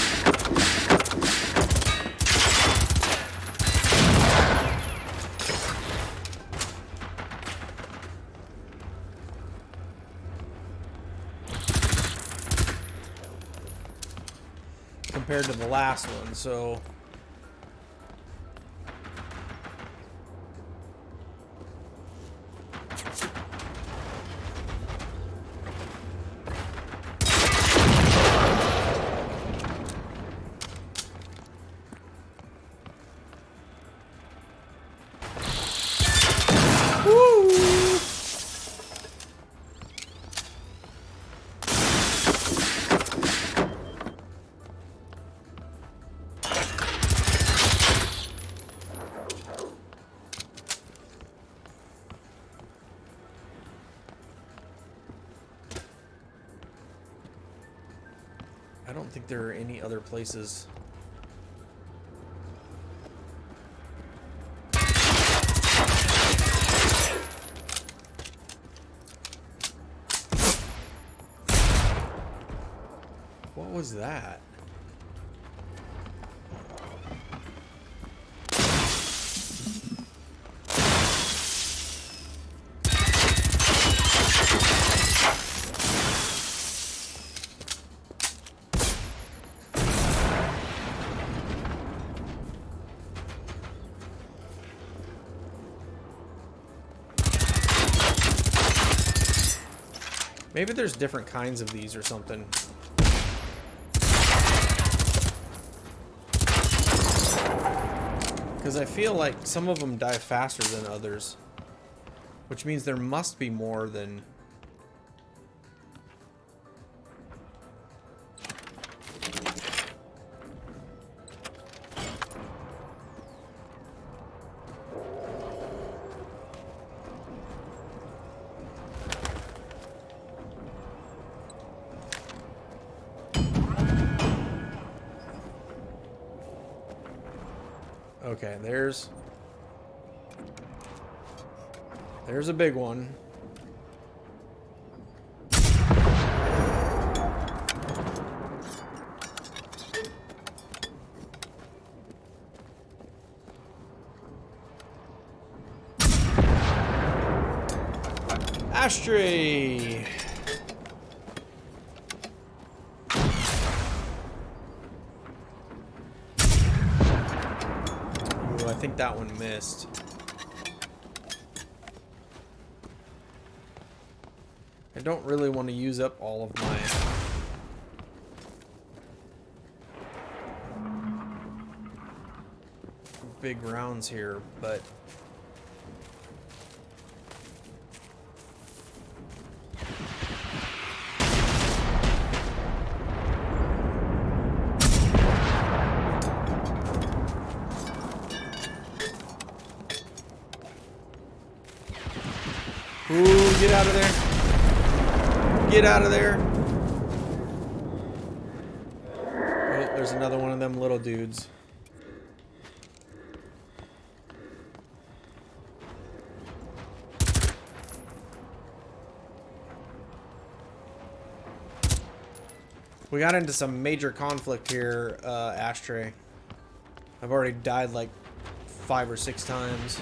Compared to the last one, so I don't think there are any other places. What was that? Maybe there's different kinds of these or something. Because I feel like some of them die faster than others. Which means there must be more than... Okay, there's a big one. Ashtray. I think that one missed. I don't really want to use up all of my big rounds here, but ooh, get out of there. Get out of there. Oh, there's another one of them little dudes. We got into some major conflict here, Ashtray. I've already died like 5 or 6 times.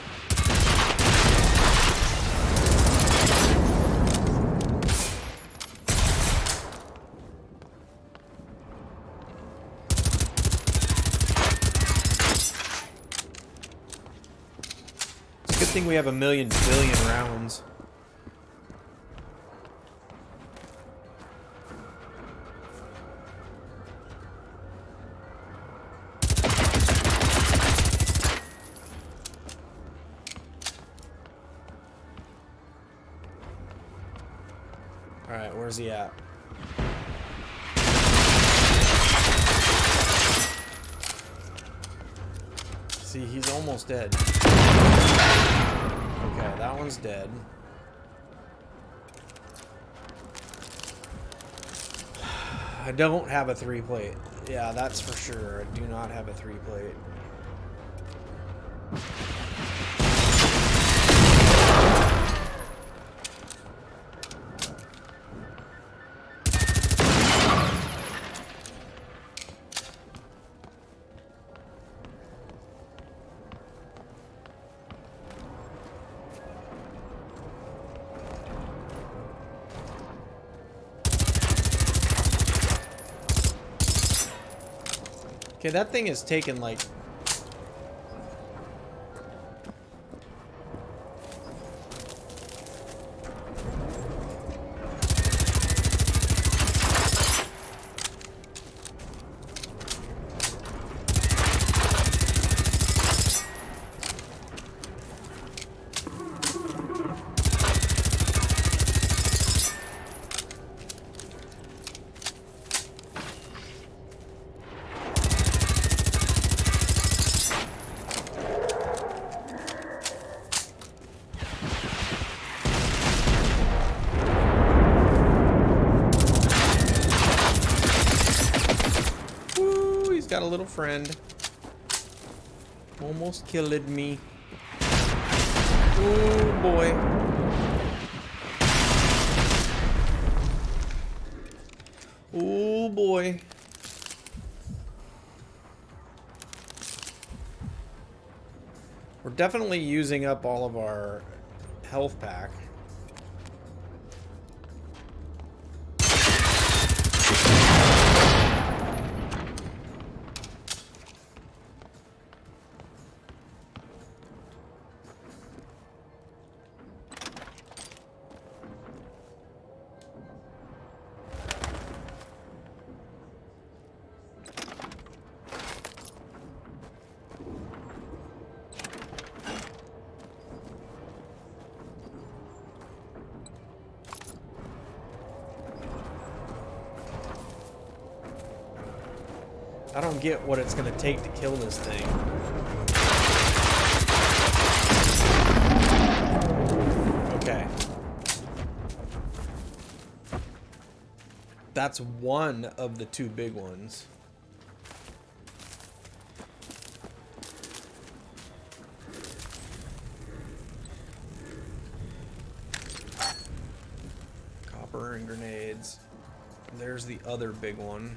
It's a good thing we have 1,000,000 billion rounds. Alright, where's he at? See, he's almost dead. Okay, that one's dead. I don't have a 3-plate. Yeah, that's for sure. I do not have a 3-plate. Okay, that thing is taking like... got a little friend. Almost killed me. Oh boy. Oh boy. We're definitely using up all of our health pack. I don't get what it's gonna take to kill this thing. Okay. That's one of the 2 big ones. Copper and grenades. There's the other big one.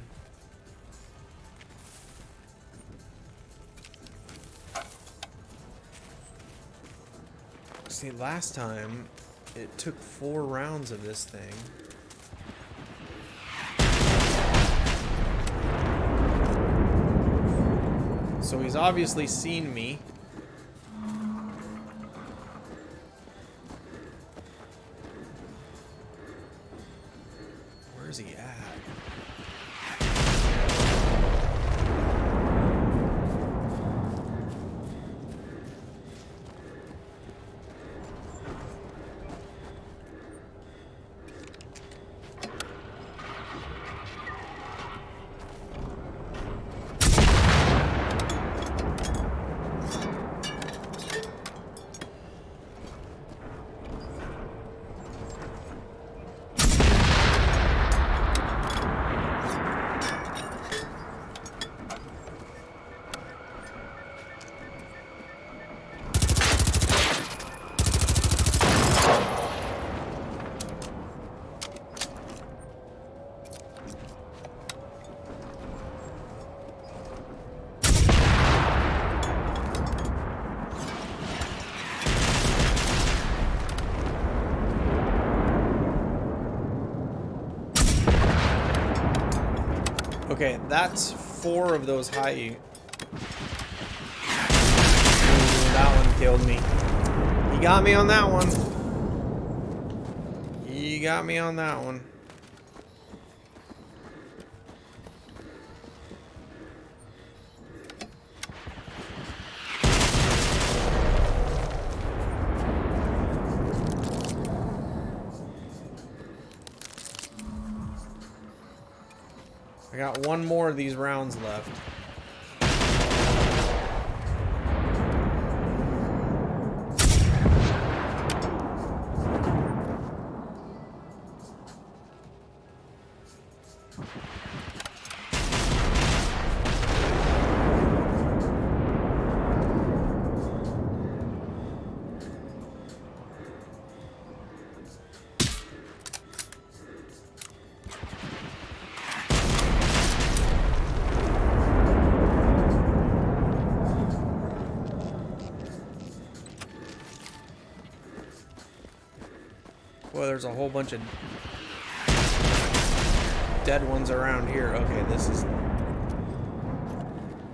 See, last time it took 4 rounds of this thing. So he's obviously seen me. Where's he at? Okay, that's 4 of those high... Ooh, that one killed me. He got me on that one. He got me on that one. I got 1 more of these rounds left. Well, there's a whole bunch of dead ones around here. Okay, this is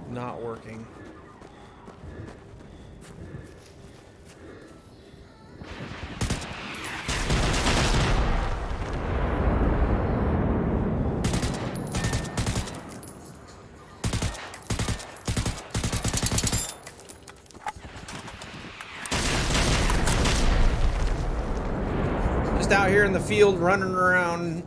not working. Just out here in the field running around.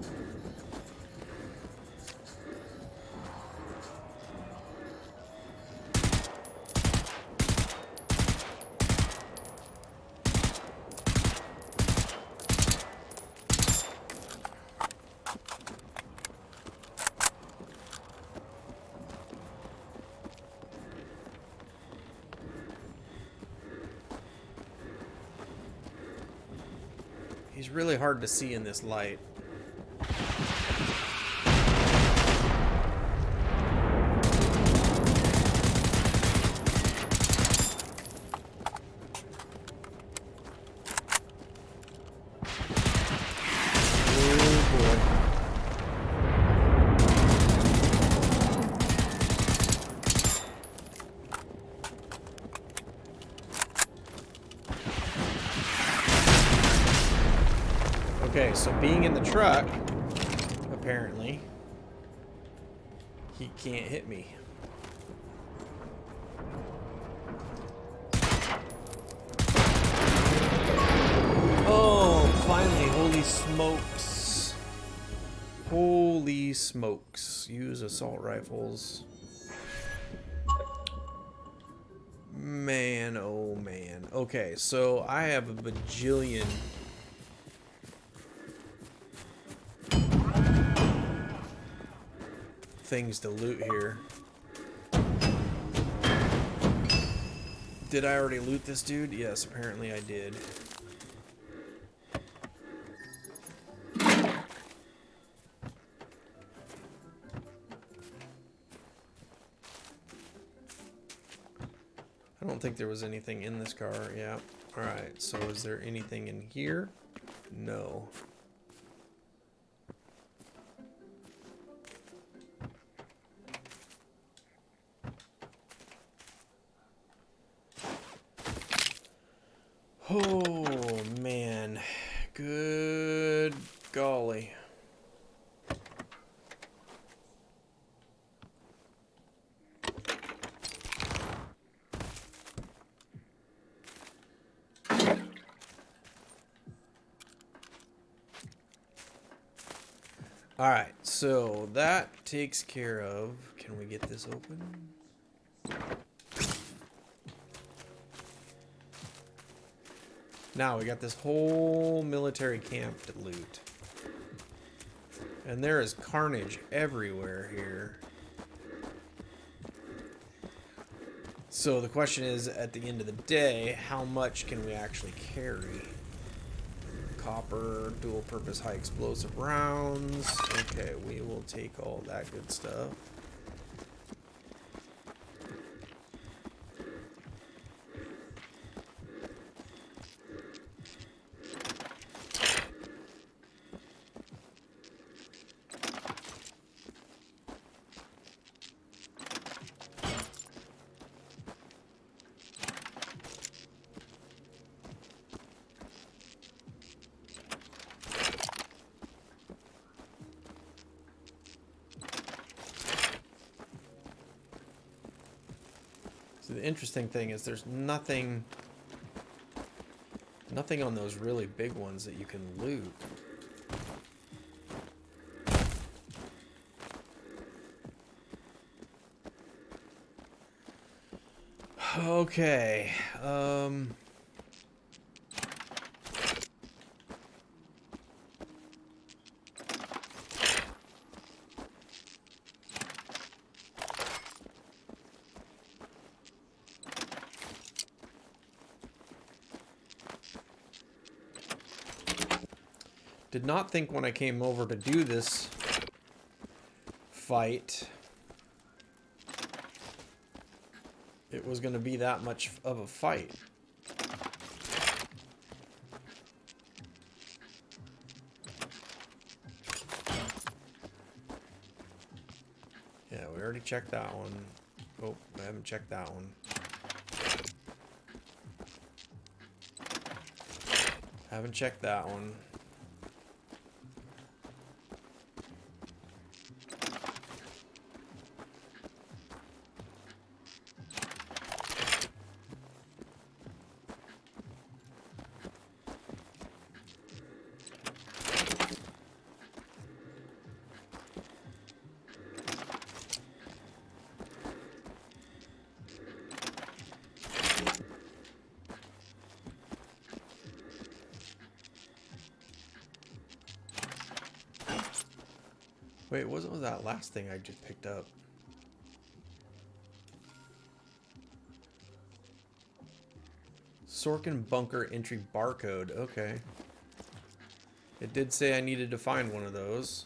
He's really hard to see in this light. Oh boy. Okay, so being in the truck, apparently, he can't hit me. Oh, finally, holy smokes. Holy smokes. Use assault rifles. Man, oh man. Okay, so I have a bajillion... things to loot here. Did I already loot this dude? Yes, apparently I did. I don't think there was anything in this car. Yeah. Alright, so is there anything in here? No. Oh, man. Good golly. All right, so that takes care of... Can we get this open? Now we got this whole military camp to loot. And there is carnage everywhere here. So the question is, at the end of the day, how much can we actually carry? Copper, dual purpose high explosive rounds. Okay, we will take all that good stuff. So the interesting thing is there's nothing on those really big ones that you can loot. Okay. Did not think when I came over to do this fight it was going to be that much of a fight. Yeah, we already checked that one. Oh, I haven't checked that one. Haven't checked that one. Wait, what was that last thing I just picked up? Sorkin bunker entry barcode. Okay. It did say I needed to find one of those.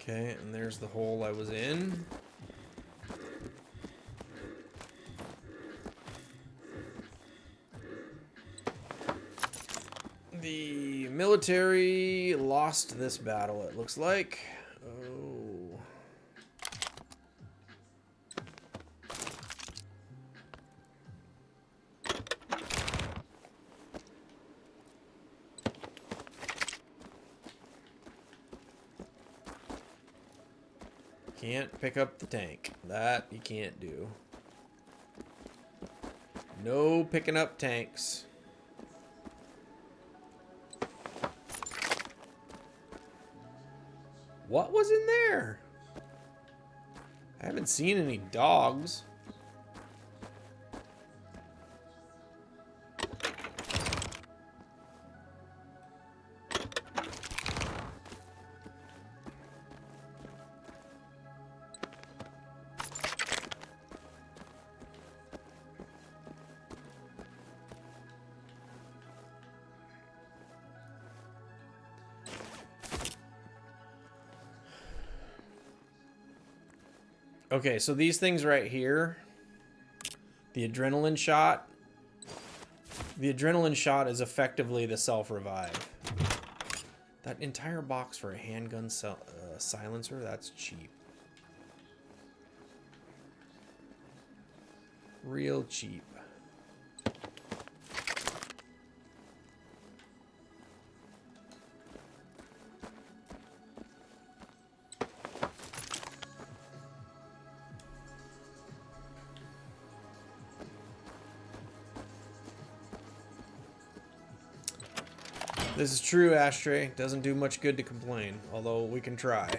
Okay, and there's the hole I was in. The military lost this battle, it looks like. Oh. Can't pick up the tank. That you can't do. No picking up tanks. What was in there? I haven't seen any dogs. Okay, so these things right here, the adrenaline shot is effectively the self-revive. That entire box for a handgun silencer, that's cheap. Real cheap. This is true, Ashtray. Doesn't do much good to complain, although we can try.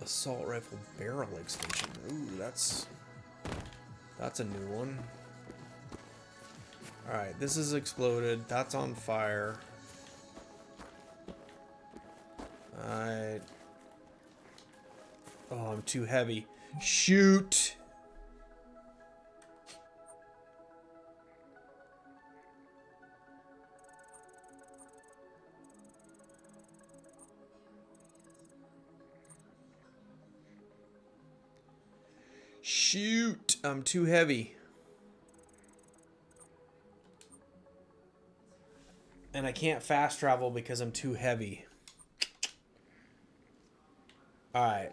Assault rifle barrel extension. Ooh, that's a new one. Alright, this is exploded. That's on fire. Alright. Oh, I'm too heavy. Shoot! Shoot! I'm too heavy. And I can't fast travel because I'm too heavy. Alright.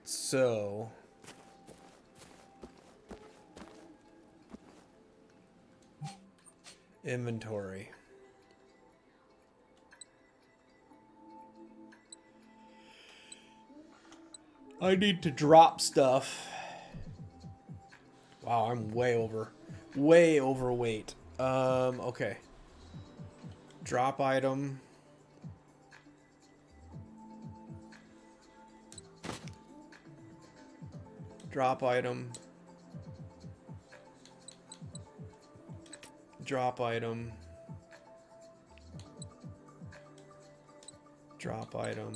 So... inventory. I need to drop stuff. Wow, I'm way overweight. Okay. Drop item. Drop item. Drop item. Drop item.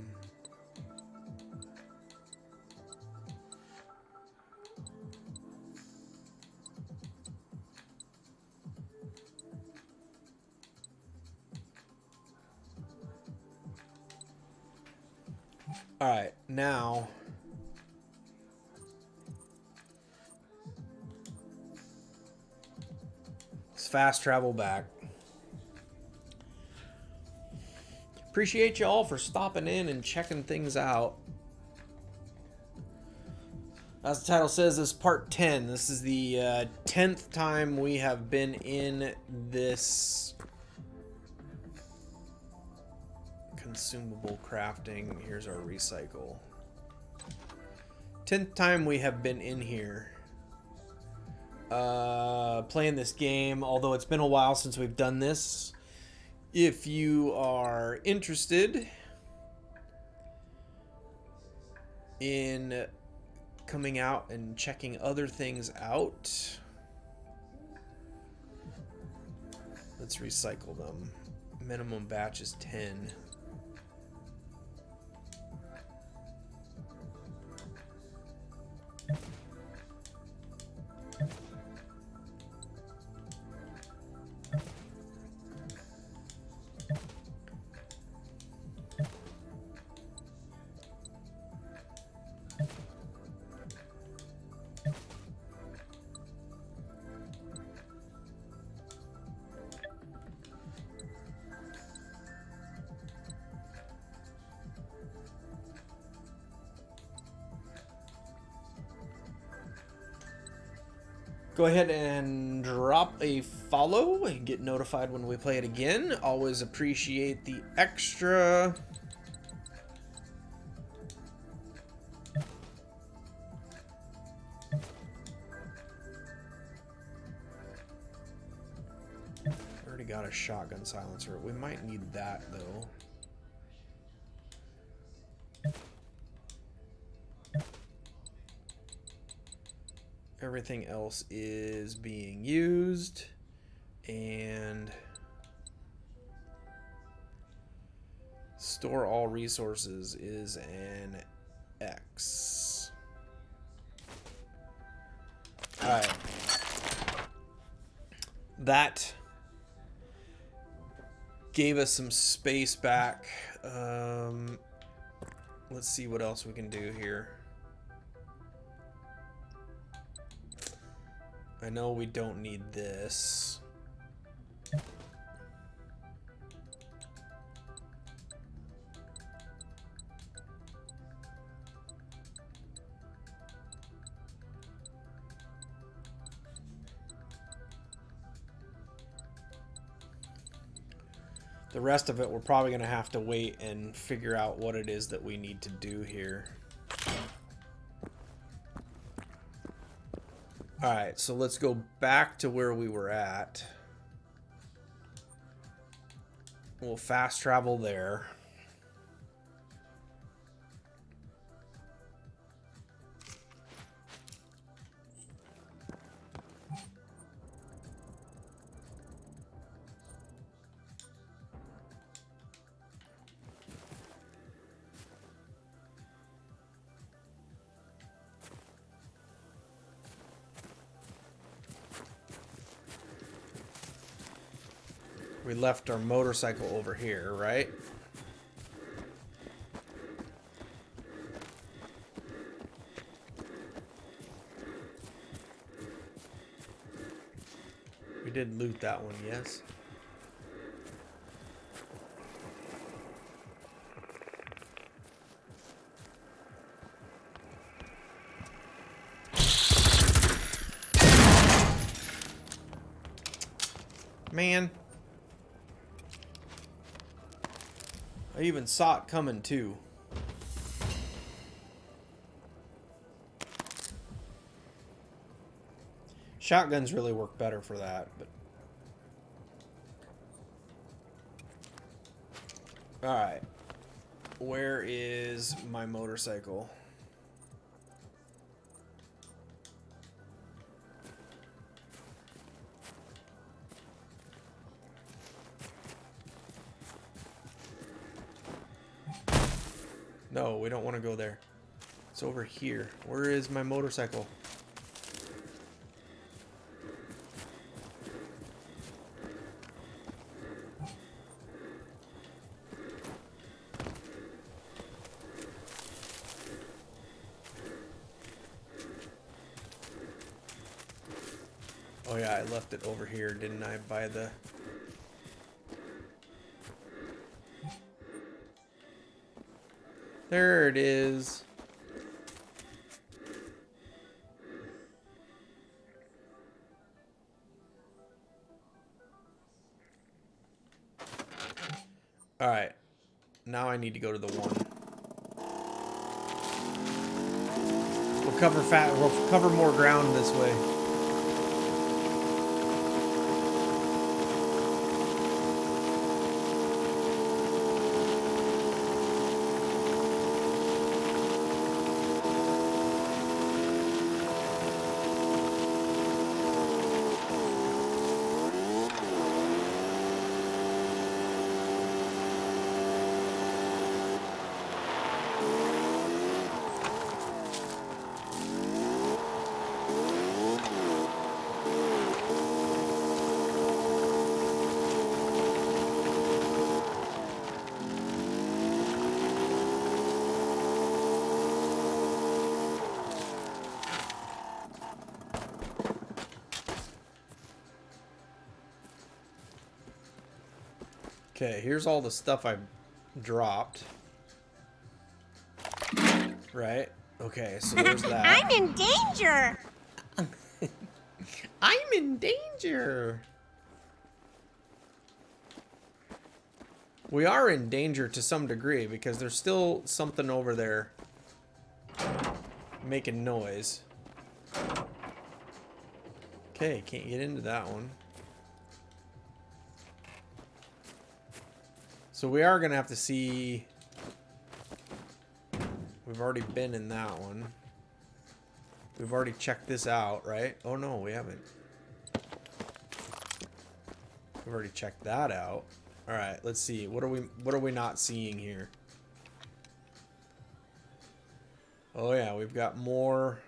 All right, now let's fast travel back. Appreciate you all for stopping in and checking things out. As the title says, this is part 10. This is the 10th time we have been in this consumable crafting. Here's our recycle. 10th time we have been in here playing this game, although it's been a while since we've done this. If you are interested in coming out and checking other things out, let's recycle them. Minimum batch is 10. Go ahead and drop a follow and get notified when we play it again. Always appreciate the extra. Already got a shotgun silencer. We might need that though. Everything else is being used, and store all resources is an X. All right. That gave us some space back. Let's see what else we can do here. I know we don't need this. The rest of it, we're probably going to have to wait and figure out what it is that we need to do here. Alright, so let's go back to where we were at. We'll fast travel there. We left our motorcycle over here, right? We did loot that one, yes. Man. I even saw it coming too. Shotguns really work better for that, but alright. Where is my motorcycle? No, we don't want to go there. It's over here. Where is my motorcycle? Oh yeah, I left it over here, didn't I, by the... There it is. All right. Now I need to go to the one. We'll cover more ground this way. Okay, here's all the stuff I've dropped. Right? Okay, so there's that. I'm in danger! I'm in danger! We are in danger to some degree because there's still something over there making noise. Okay, can't get into that one. So we are going to have to see... We've already been in that one. We've already checked this out, right? Oh no, we haven't. We've already checked that out. All right, let's see. What are we not seeing here? Oh yeah, we've got more.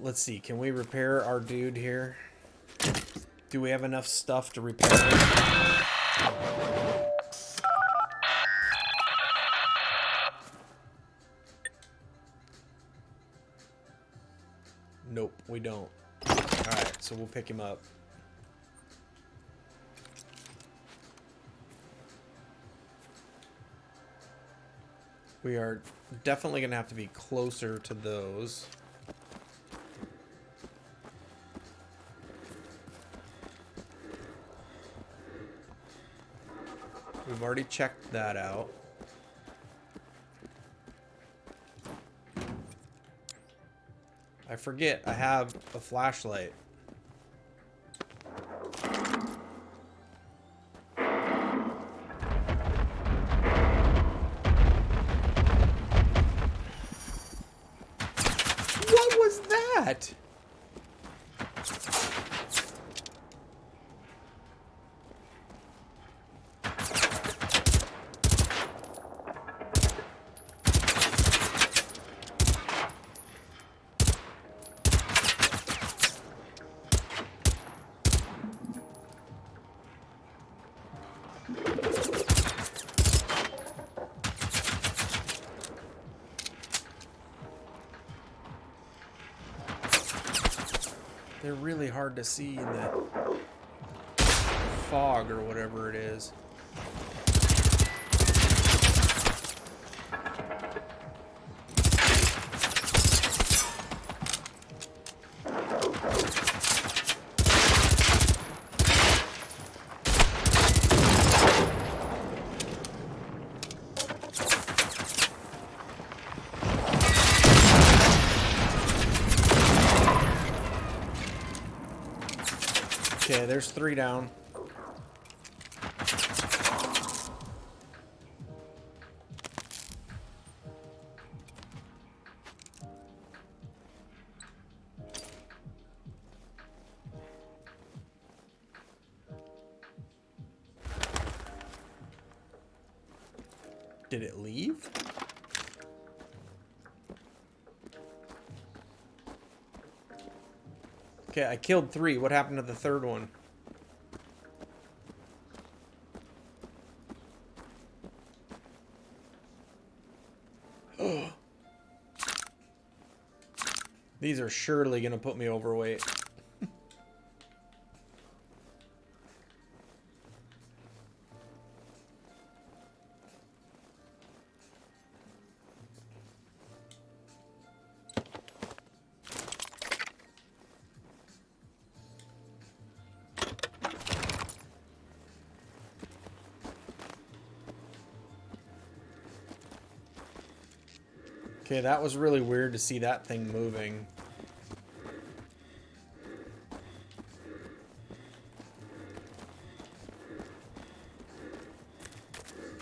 Let's see. Can we repair our dude here? Do we have enough stuff to repair it? Nope, we don't. Alright, so we'll pick him up. We are definitely going to have to be closer to those. We've already checked that out. I forget, I have a flashlight. What was that? They're really hard to see in the fog or whatever it is. Okay, there's 3 down. Did it leave? Okay, I killed 3. What happened to the third one? These are surely gonna put me overweight. Okay, that was really weird to see that thing moving.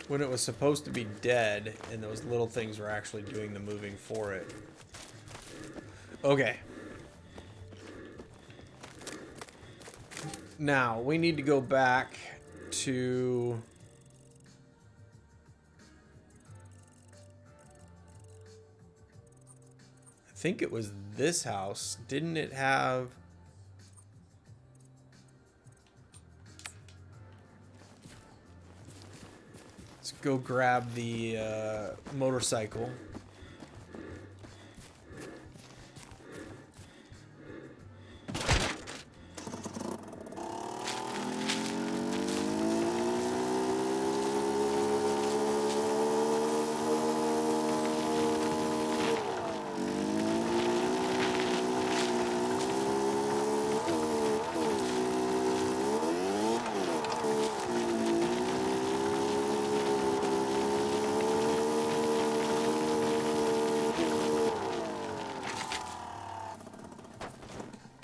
When it was supposed to be dead, and those little things were actually doing the moving for it. Okay. Now, we need to go back to... I think it was this house. Didn't it have... Let's go grab the motorcycle.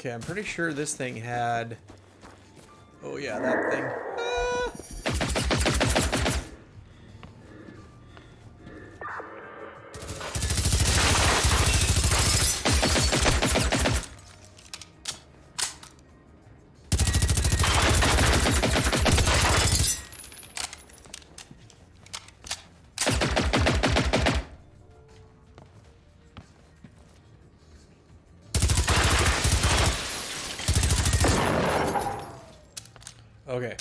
Okay, I'm pretty sure this thing had... Oh yeah, that thing. Okay.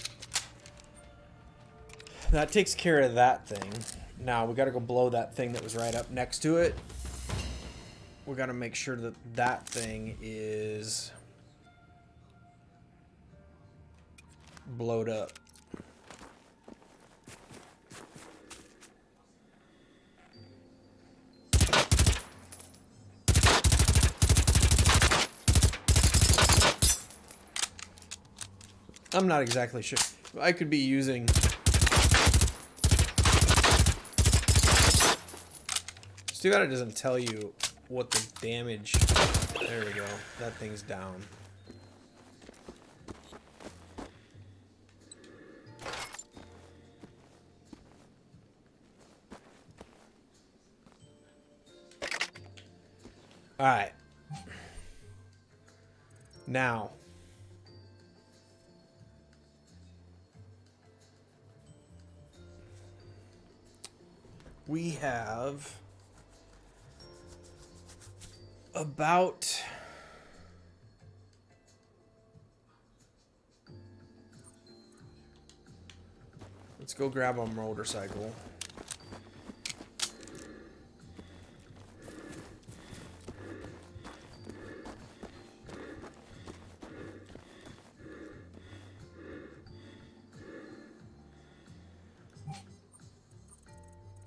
That takes care of that thing. Now, we gotta go blow that thing that was right up next to it. We gotta make sure that that thing is... blowed up. I'm not exactly sure. I could be using... It's too bad it doesn't tell you what the damage... There we go. That thing's down. Alright. Now... we have about let's go grab a motorcycle.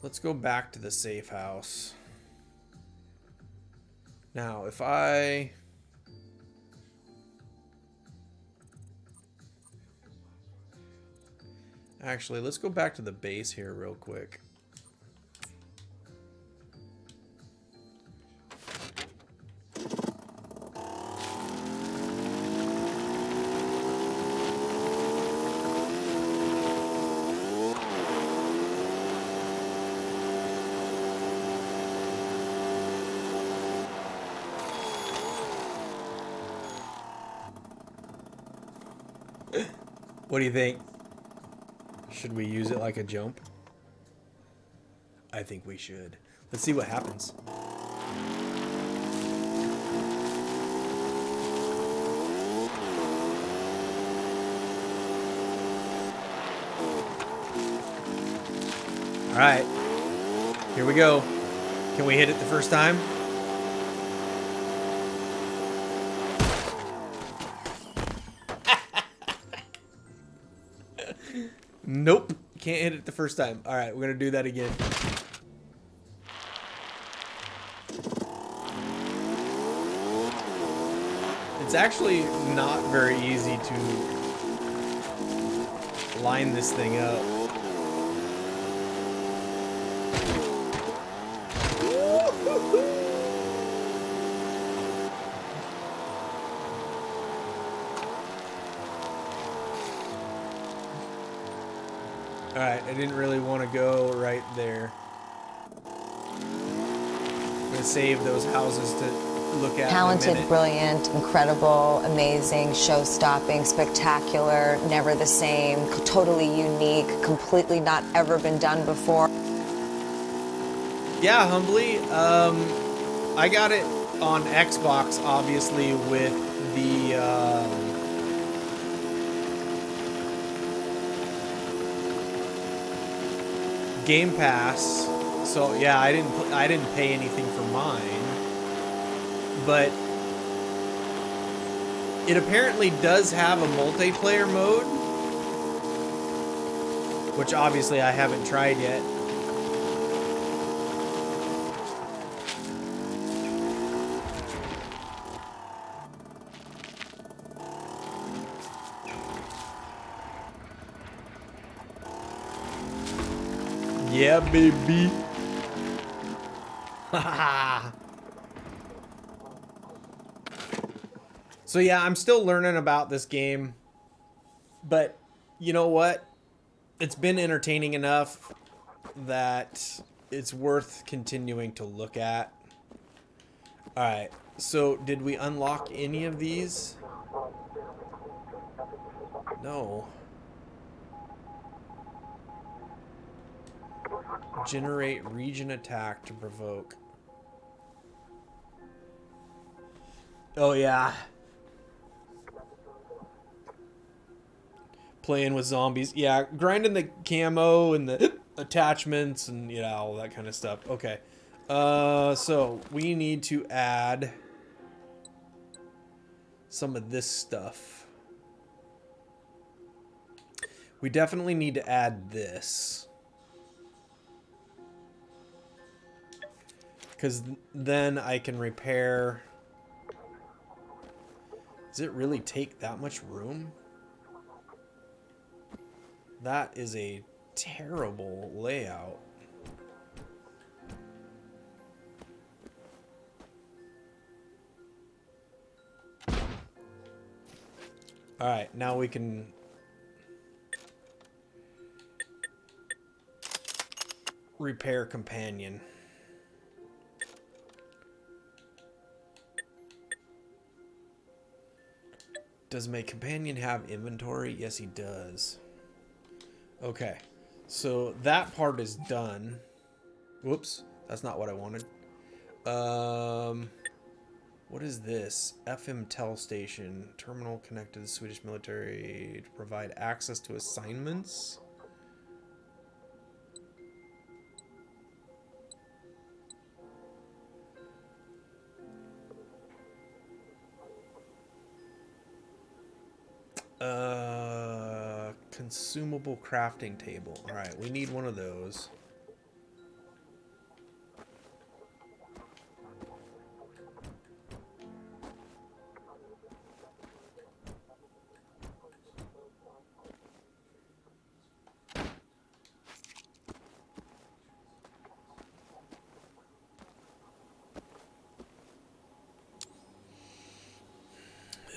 Let's go back to the safe house. Now, if I... Actually, let's go back to the base here real quick. What do you think? Should we use it like a jump? I think we should. Let's see what happens. All right, here we go. Can we hit it the first time? Nope, can't hit it the first time. All right, we're gonna do that again. It's actually not very easy to line this thing up. Alright, I didn't really want to go right there. I'm gonna save those houses to look at. Talented, in a minute. brilliant, incredible, amazing, show-stopping, spectacular, never the same, totally unique, completely not ever been done before. Yeah, humbly. I got it on Xbox, obviously, with the Game Pass. So yeah, I didn't pay anything for mine, but it apparently does have a multiplayer mode, which obviously I haven't tried yet. Yeah, baby. So yeah, I'm still learning about this game, but you know what? It's been entertaining enough that it's worth continuing to look at. All right. So did we unlock any of these? No. Generate region attack to provoke. Oh yeah. Playing with zombies. Yeah, grinding the camo and the attachments and all that kind of stuff. Okay. So we need to add some of this stuff. We definitely need to add this. Because then I can repair... Does it really take that much room? That is a terrible layout. Alright, now we can... repair companion. Does my companion have inventory? Yes, he does. Okay, so that part is done. Whoops, that's not what I wanted. What is this? FM Tel Station. Terminal connected to the Swedish military to provide access to assignments. Consumable crafting table. All right, we need one of those.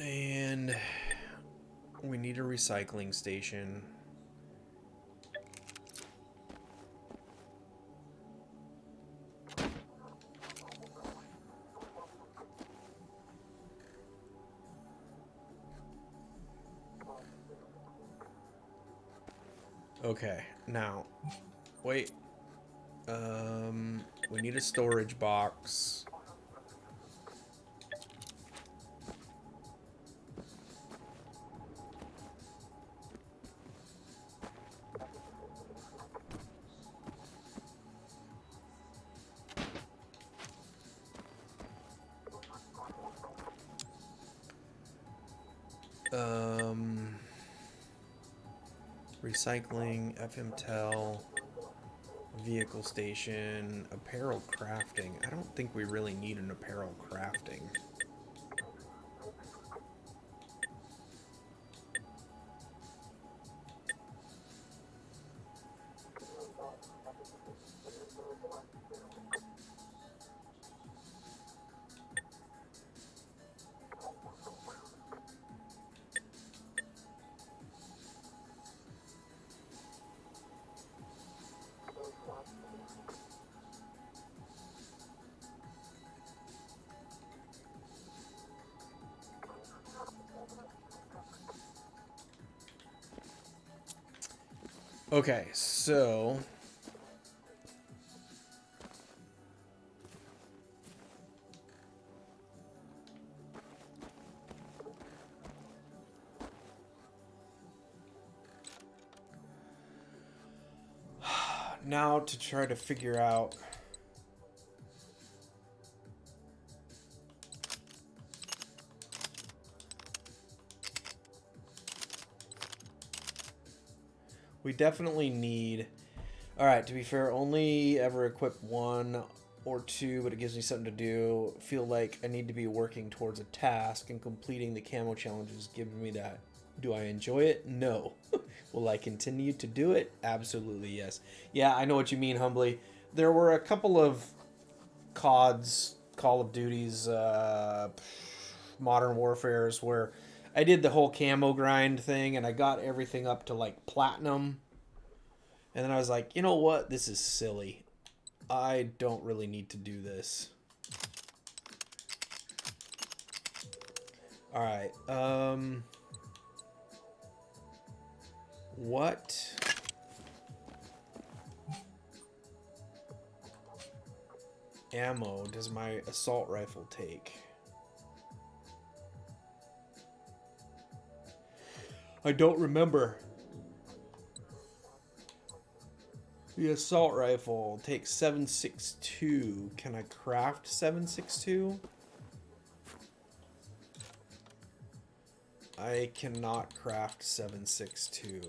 And we need a recycling station. Okay, now, wait. We need a storage box. Recycling, FMTEL, vehicle station, apparel crafting. I don't think we really need an apparel crafting. Okay, so now to try to figure out we definitely need. All right, to be fair, only ever equip 1 or 2, but it gives me something to do. Feel like I need to be working towards a task, and completing the camo challenges giving me that. Do I enjoy it? No. Will I continue to do it? Absolutely yes. Yeah, I know what you mean, Humbly. There were a couple of CODs, Call of Duties, Modern Warfares, where I did the whole camo grind thing, and I got everything up to like platinum. And then I was like, you know what? This is silly. I don't really need to do this. All right. What ammo does my assault rifle take? I don't remember. The assault rifle takes 7.62. Can I craft 7.62? I cannot craft 7.62.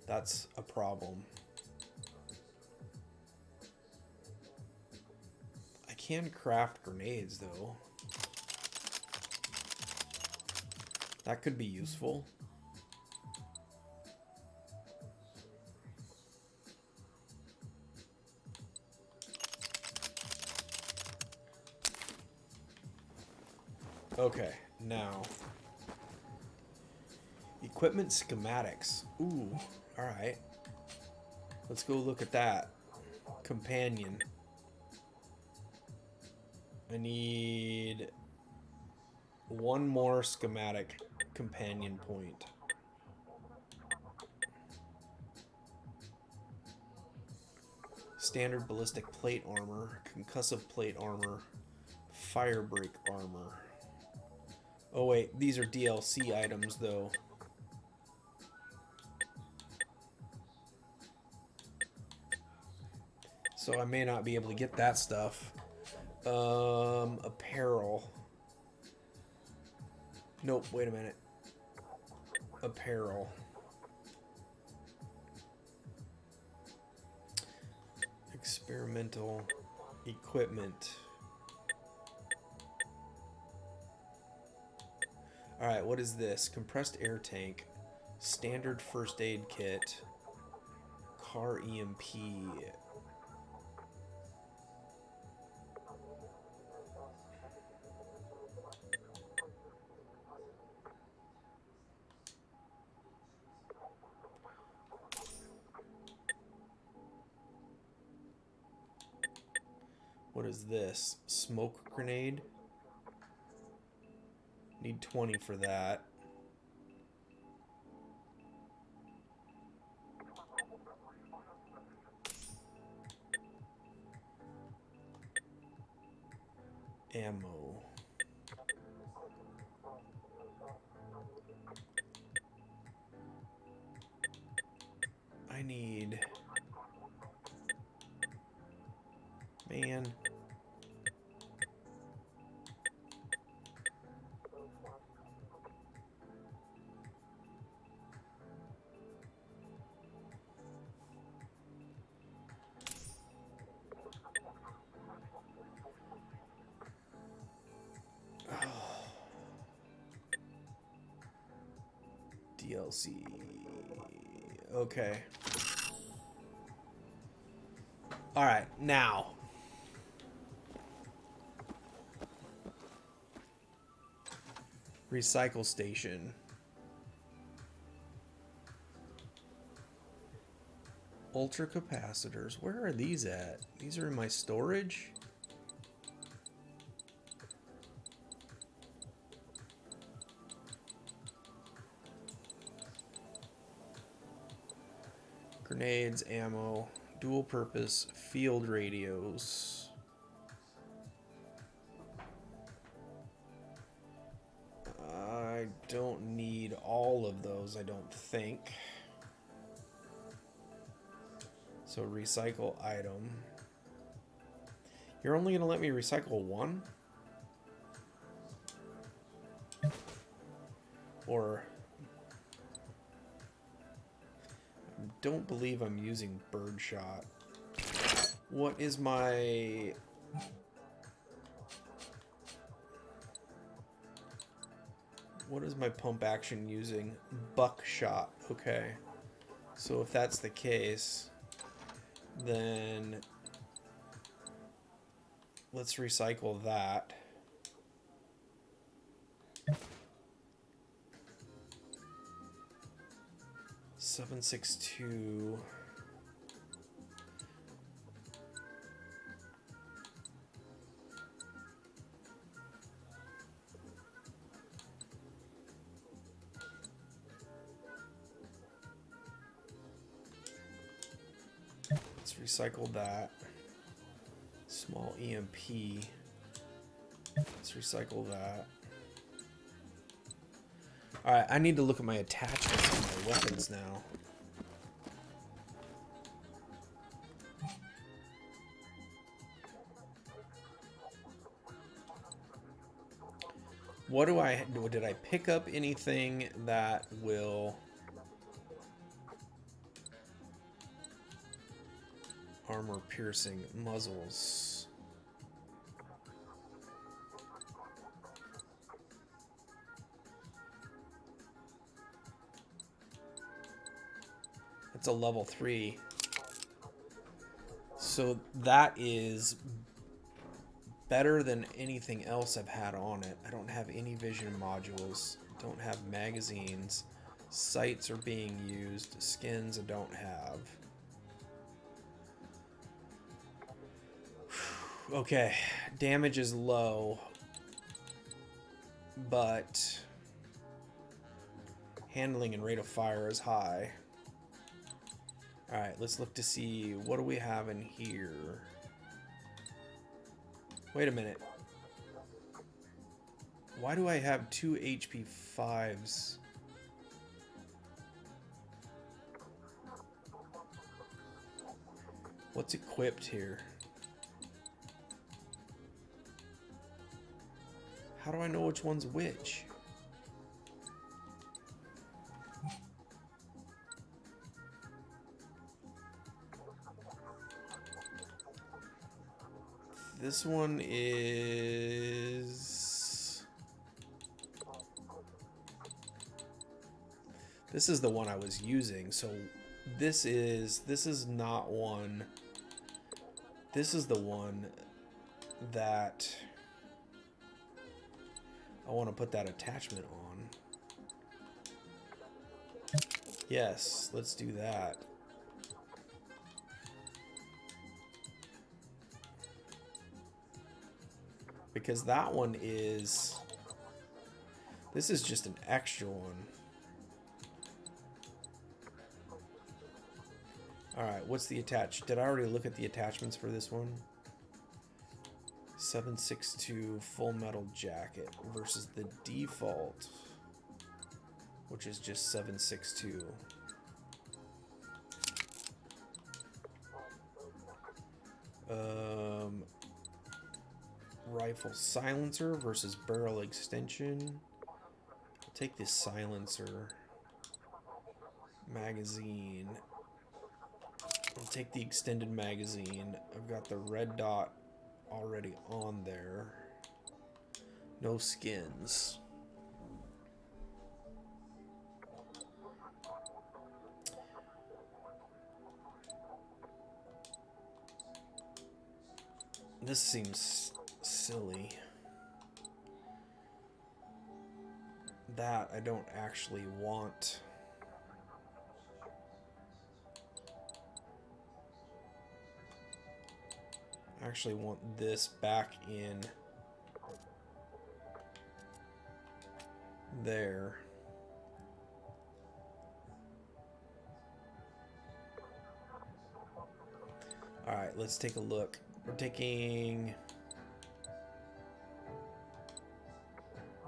That's a problem. I can craft grenades though. That could be useful. Okay, now equipment schematics. Ooh, all right. Let's go look at that. Companion. I need one more schematic companion point. Standard ballistic plate armor, concussive plate armor, fire break armor. Oh wait, these are DLC items though. So I may not be able to get that stuff. Apparel. Nope, wait a minute. Apparel. Experimental equipment. Alright, what is this? Compressed air tank. Standard first aid kit. Car EMP. What is this? Smoke grenade? Need 20 for that. Ammo. I need... Man. DLC. Okay. All right, now. Recycle station. Ultra capacitors. Where are these at? These are in my storage? Grenades, ammo, dual purpose, field radios. I don't need all of those, I don't think. So recycle item. You're only gonna let me recycle one? Or... don't believe I'm using birdshot. What is my... what is my pump action using? Buckshot. Okay. So if that's the case, then let's recycle that. $762. Let's recycle that. Small EMP. Let's recycle that. Alright, I need to look at my attachments on my weapons now. What do I... did I pick up anything that will... armor piercing muzzles? It's a level 3. So that is better than anything else I've had on it. I don't have any vision modules. Don't have magazines. Sights are being used. Skins I don't have. Okay, damage is low, but handling and rate of fire is high. Alright, let's look to see, what do we have in here? Wait a minute. Why do I have 2 HP 5s? What's equipped here? How do I know which one's which? This one is... this is the one I was using, so this is not one. This is the one that I want to put that attachment on. Yes, let's do that. Because that one is... this is just an extra one. Alright, what's the attach? Did I already look at the attachments for this one? 7.62 Full Metal Jacket versus the default, which is just 7.62. Rifle silencer versus barrel extension. I'll take this silencer. Magazine. I'll take the extended magazine. I've got the red dot already on there. No skins. This seems silly. That I don't actually want. I actually want this back in there. All right, let's take a look. We're taking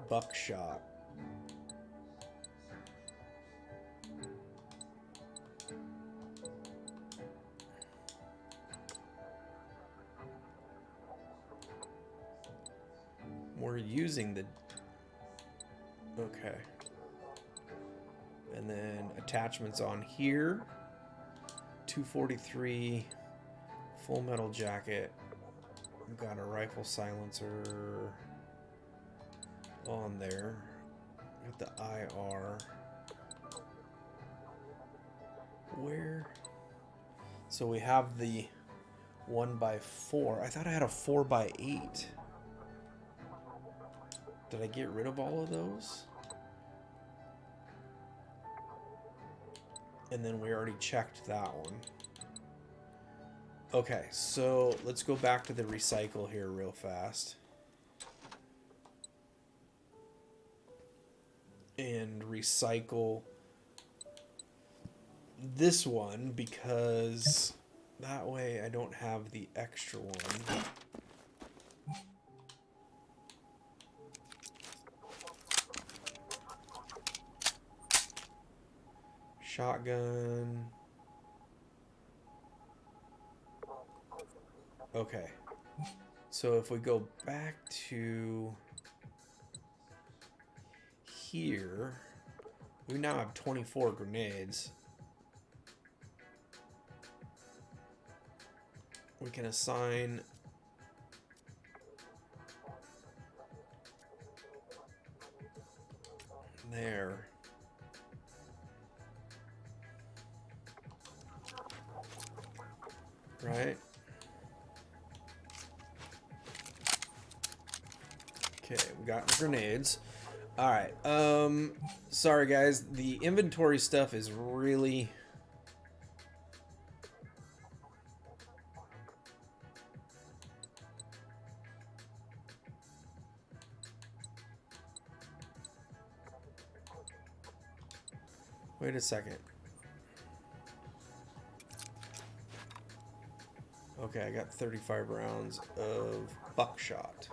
buckshot. We're using the... Okay. And then attachments on here. 243 Full Metal Jacket. We've got a rifle silencer on there. Got the IR. Where? So we have the 1x4. I thought I had a 4x8. Did I get rid of all of those? And then we already checked that one. Okay, so let's go back to the recycle here real fast. And recycle this one because that way I don't have the extra one. Shotgun. Okay. So if we go back to here, we now have 24 grenades. We can assign there. Right? Okay, we got grenades. Alright, sorry guys, the inventory stuff is really... Wait a second. Okay, I got 35 rounds of buckshot.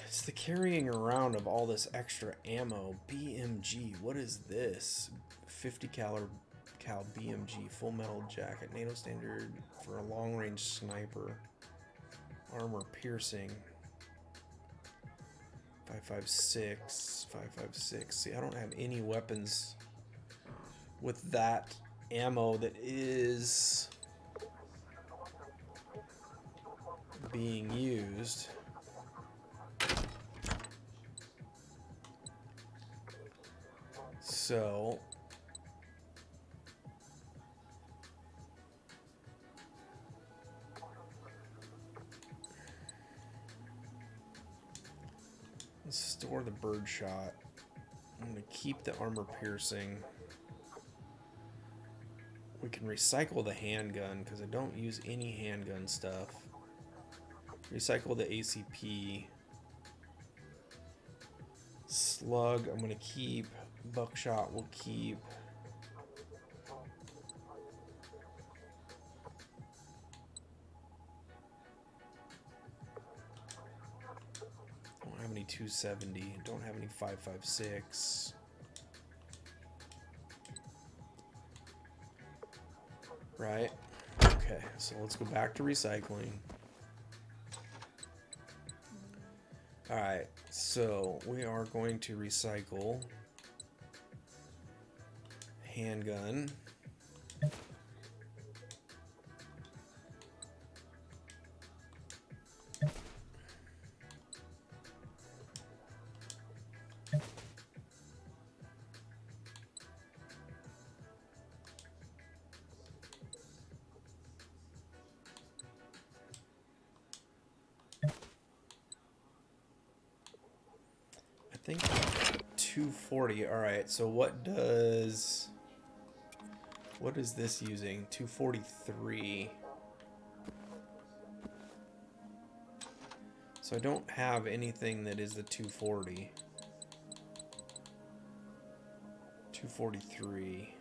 It's the carrying around of all this extra ammo. BMG, what is this? 50 cal BMG, full metal jacket, NATO standard for a long range sniper, armor piercing. 5.56, 5.56. See, I don't have any weapons with that ammo that is being used. So let's store the birdshot. I'm going to keep the armor piercing. We can recycle the handgun because I don't use any handgun stuff. Recycle the ACP. Slug I'm going to keep. Buckshot we'll keep. any 270. Don't have any 5.56. Right. Okay, so let's go back to recycling. Alright, so we are going to recycle handgun. I think 240. All right, so what is this using? 243. So I don't have anything that is the 240. 243.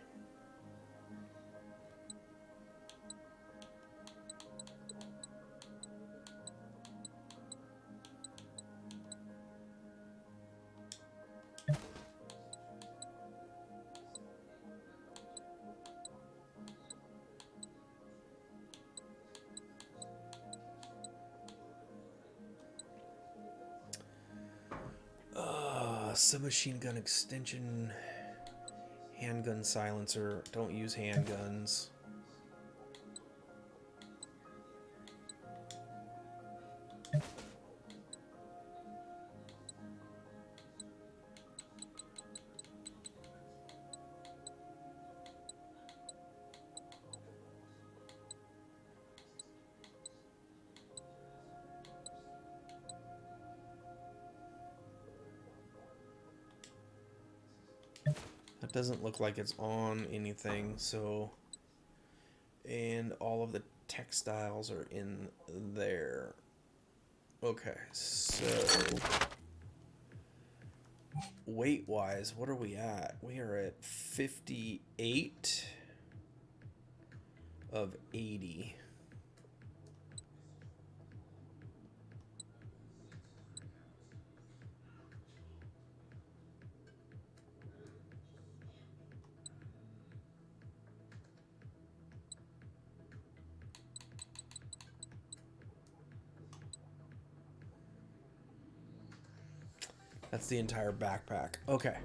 Submachine gun extension, handgun silencer. Don't use handguns. That doesn't look like it's on anything, so, and all of the textiles are in there. Okay, so weight wise, what are we at? We are at 58 of 80. That's the entire backpack. Okay.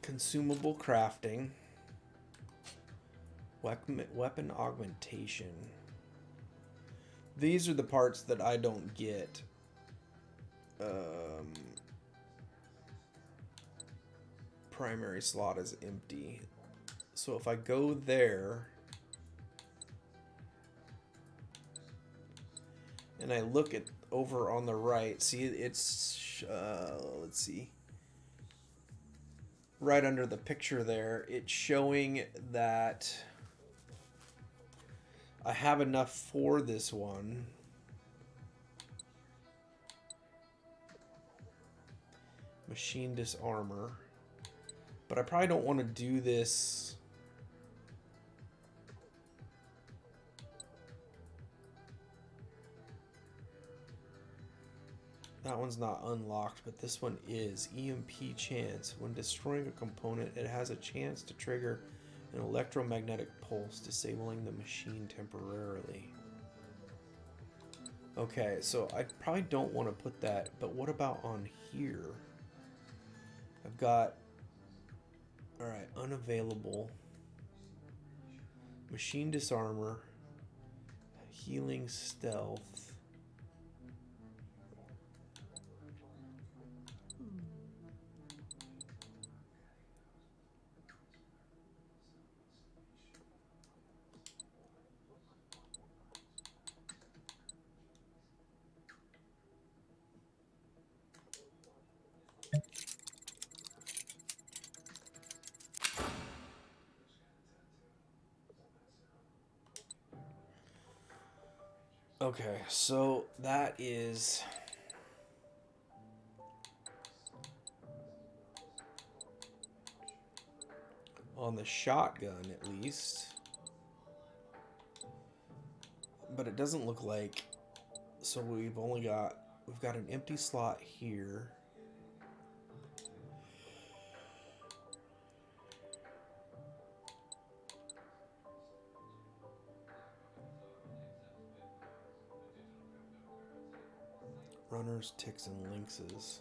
Consumable crafting. Weapon augmentation. These are the parts that I don't get. Primary slot is empty. So if I go there and I look at over on the right, see it's let's see, right under the picture there, it's showing that I have enough for this one. Machine disarmor, but I probably don't want to do this. That one's not unlocked, but this one is. EMP chance. When destroying a component, it has a chance to trigger an electromagnetic pulse, disabling the machine temporarily. Okay, so I probably don't want to put that, but what about on here? I've got, alright, unavailable. Machine disarmor. Healing stealth. Okay, so that is on the shotgun at least, but it doesn't look like So we've got an empty slot here. Runners, ticks, and lynxes.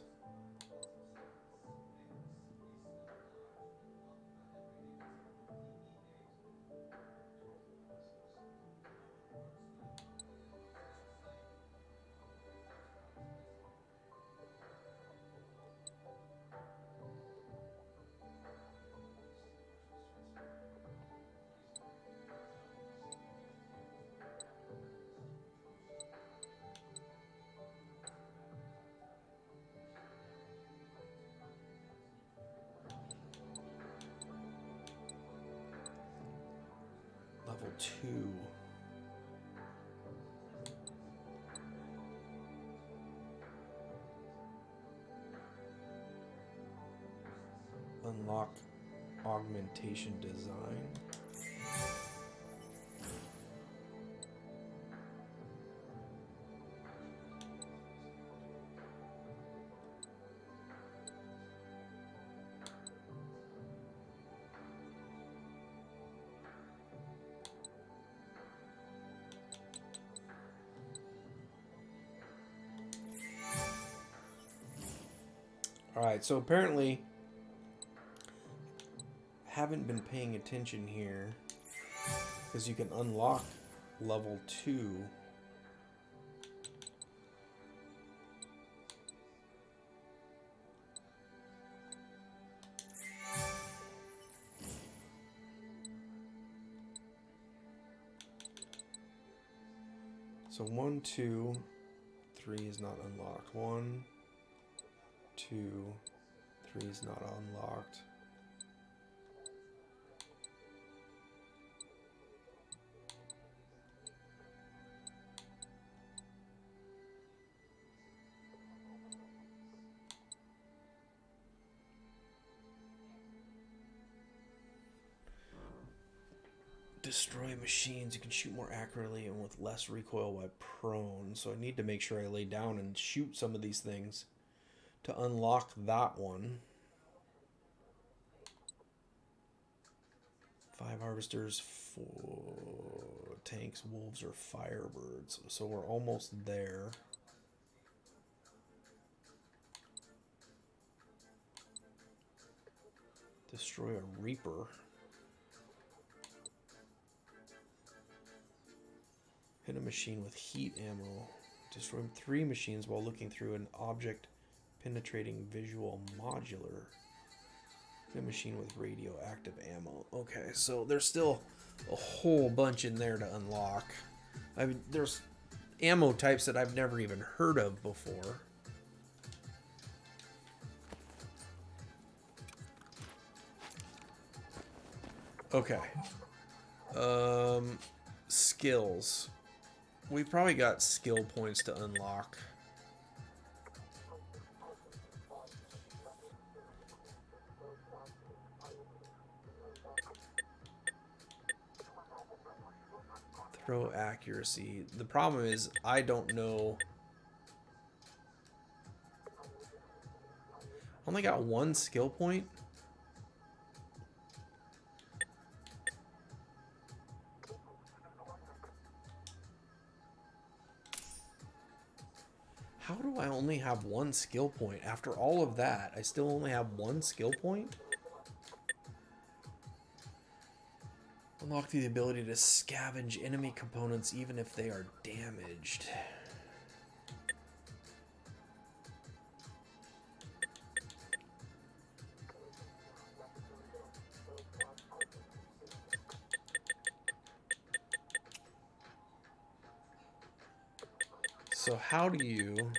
Level 2. Unlock augmentation design. Alright, so apparently haven't been paying attention here because you can unlock level 2. So 1, 2, 3 is not unlocked. 1, 2, 3 is not unlocked. Destroy machines. You can shoot more accurately and with less recoil while prone. So I need to make sure I lay down and shoot some of these things to unlock that one. 5 harvesters, 4 tanks, wolves, or firebirds. So we're almost there. Destroy a reaper. Hit a machine with heat ammo. Destroy 3 machines while looking through an object penetrating visual modular. Hit a machine with radioactive ammo. Okay, so there's still a whole bunch in there to unlock. I mean, there's ammo types that I've never even heard of before. Okay. Skills. We've probably got skill points to unlock. Throw accuracy. The problem is I don't know. Only got 1 skill point. How do I only have 1 skill point? After all of that, I still only have 1 skill point? Unlock the ability to scavenge enemy components even if they are damaged. So how do you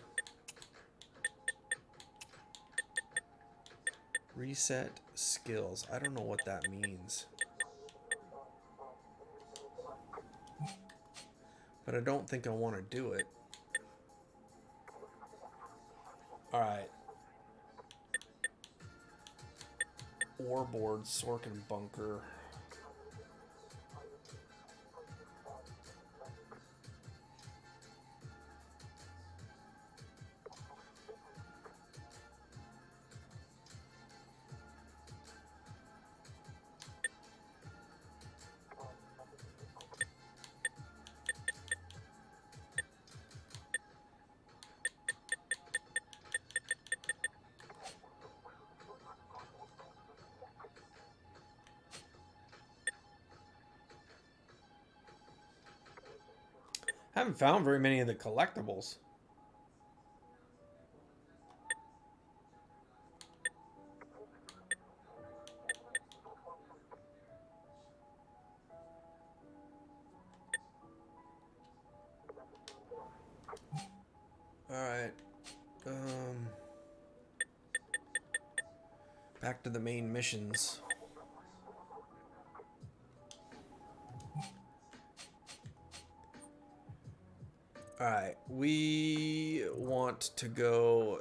reset skills? I don't know what that means. But I don't think I want to do it. All right. Ore board, Sorkin bunker. I haven't found very many of the collectibles. Alright. Back to the main missions. Alright, we want to go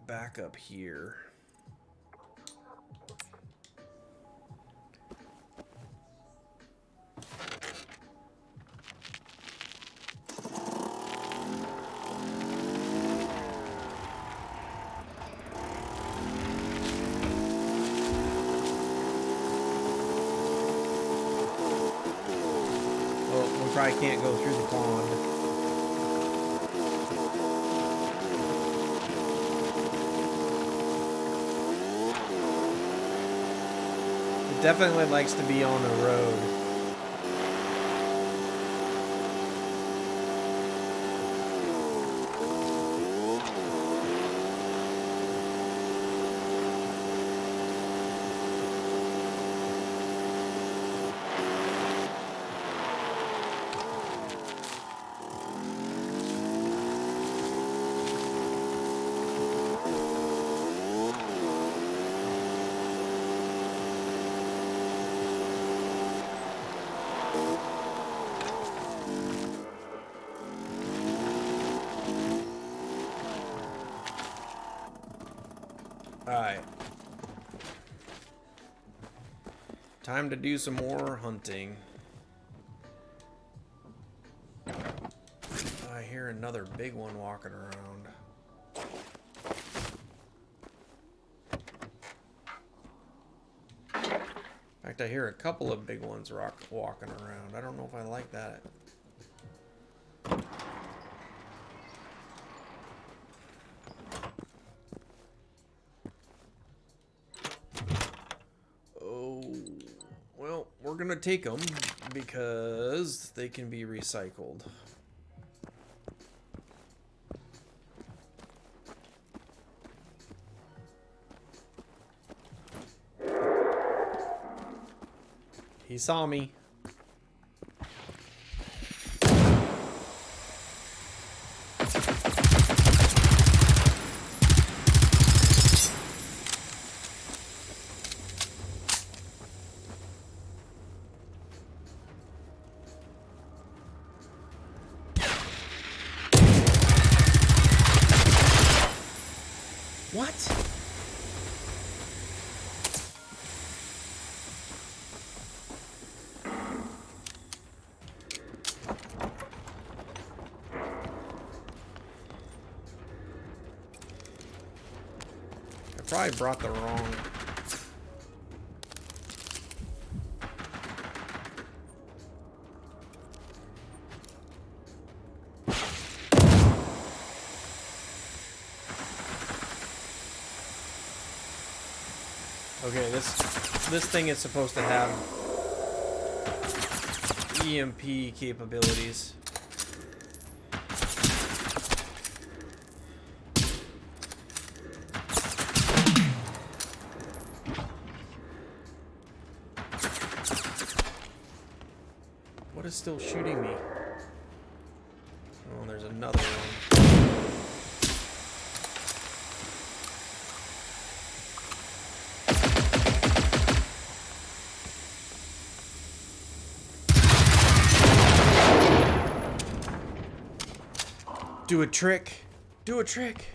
back up here. Probably can't go through the pond. It definitely likes to be on a road. Alright. Time to do some more hunting. I hear another big one walking around. In fact, I hear a couple of big ones walking around. I don't know if I like that. We're gonna take them because they can be recycled. He saw me. What? I probably brought the wrong... Okay, this thing is supposed to have EMP capabilities. What is still shooting me? Oh, there's another one. Do a trick. Do a trick.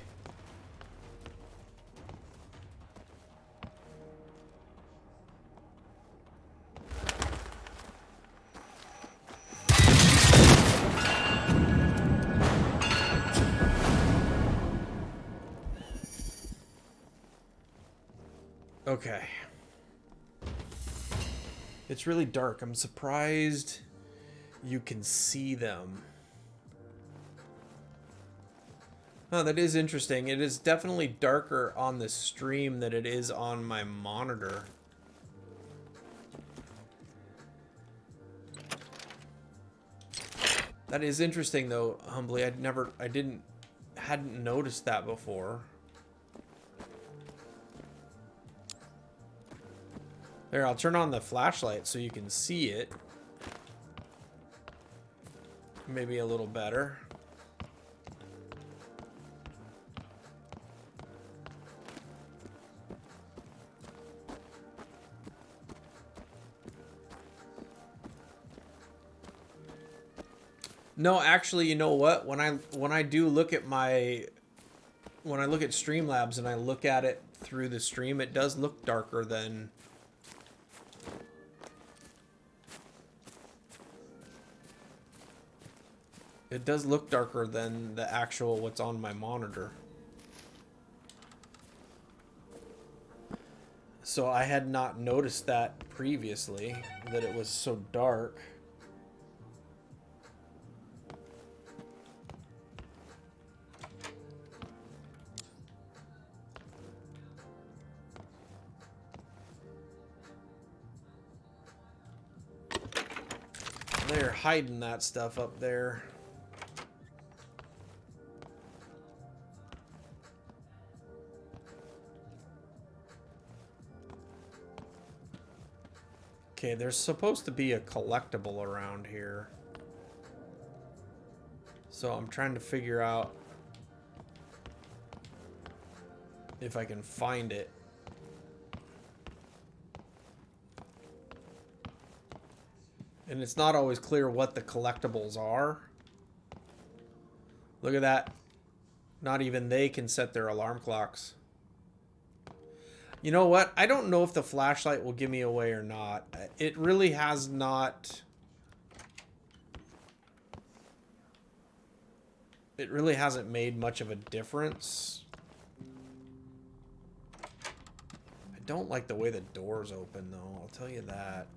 Okay. It's really dark. I'm surprised you can see them. Oh, that is interesting. It is definitely darker on the stream than it is on my monitor. That is interesting though, Humbly. Hadn't noticed that before. There, I'll turn on the flashlight so you can see it. Maybe a little better. No, actually, you know what? When I do look at when I look at Streamlabs and I look at it through the stream, it does look darker than the actual what's on my monitor. So I had not noticed that previously, that it was so dark. They're hiding that stuff up there. Okay, there's supposed to be a collectible around here. So I'm trying to figure out if I can find it. And it's not always clear what the collectibles are. Look at that. Not even they can set their alarm clocks. You know what? I don't know if the flashlight will give me away or not. It really has not... It really hasn't made much of a difference. I don't like the way the doors open, though. I'll tell you that.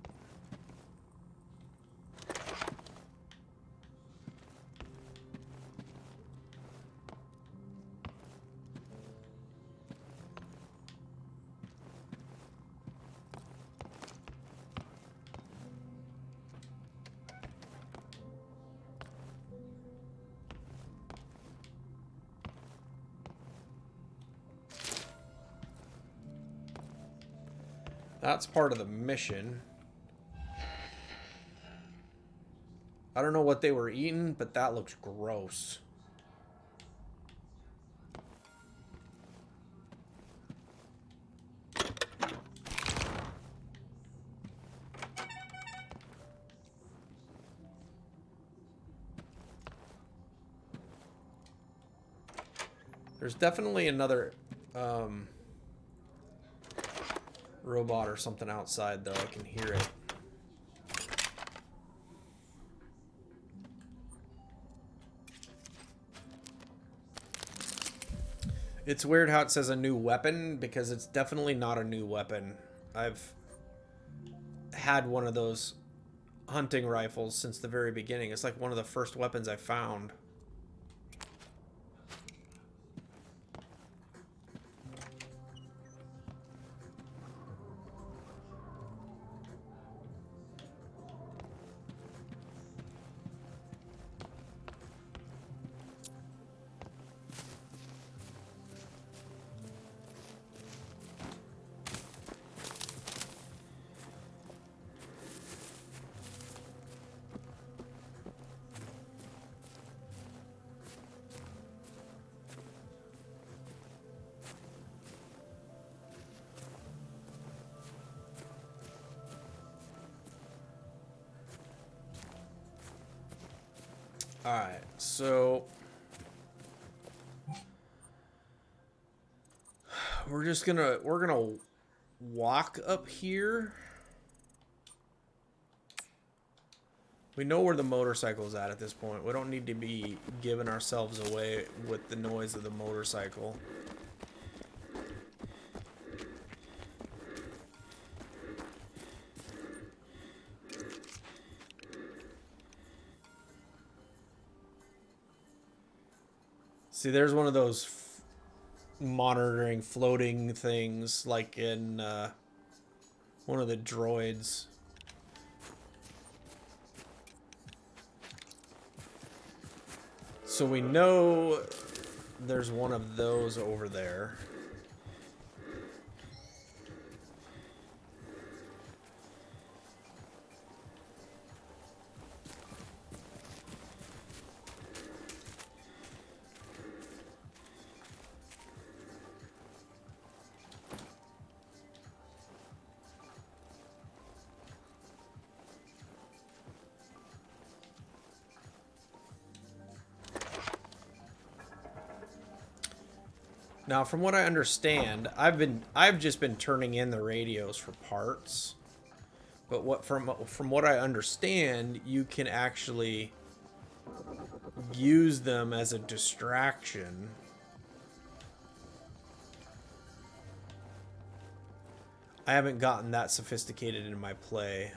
That's part of the mission. I don't know what they were eating, but that looks gross. There's definitely another robot or something outside, though. I can hear it. It's weird how it says a new weapon, because it's definitely not a new weapon. I've had one of those hunting rifles since the very beginning. It's like one of the first weapons I found. Alright, so we're gonna walk up here. We know where the motorcycle's at this point. We don't need to be giving ourselves away with the noise of the motorcycle. See, there's one of those monitoring floating things like in one of the droids. So we know there's one of those over there. Now, from what I understand, I've just been turning in the radios for parts. But from what I understand, you can actually use them as a distraction. I haven't gotten that sophisticated in my play,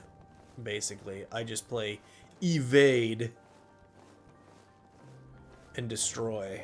basically. I just play evade and destroy.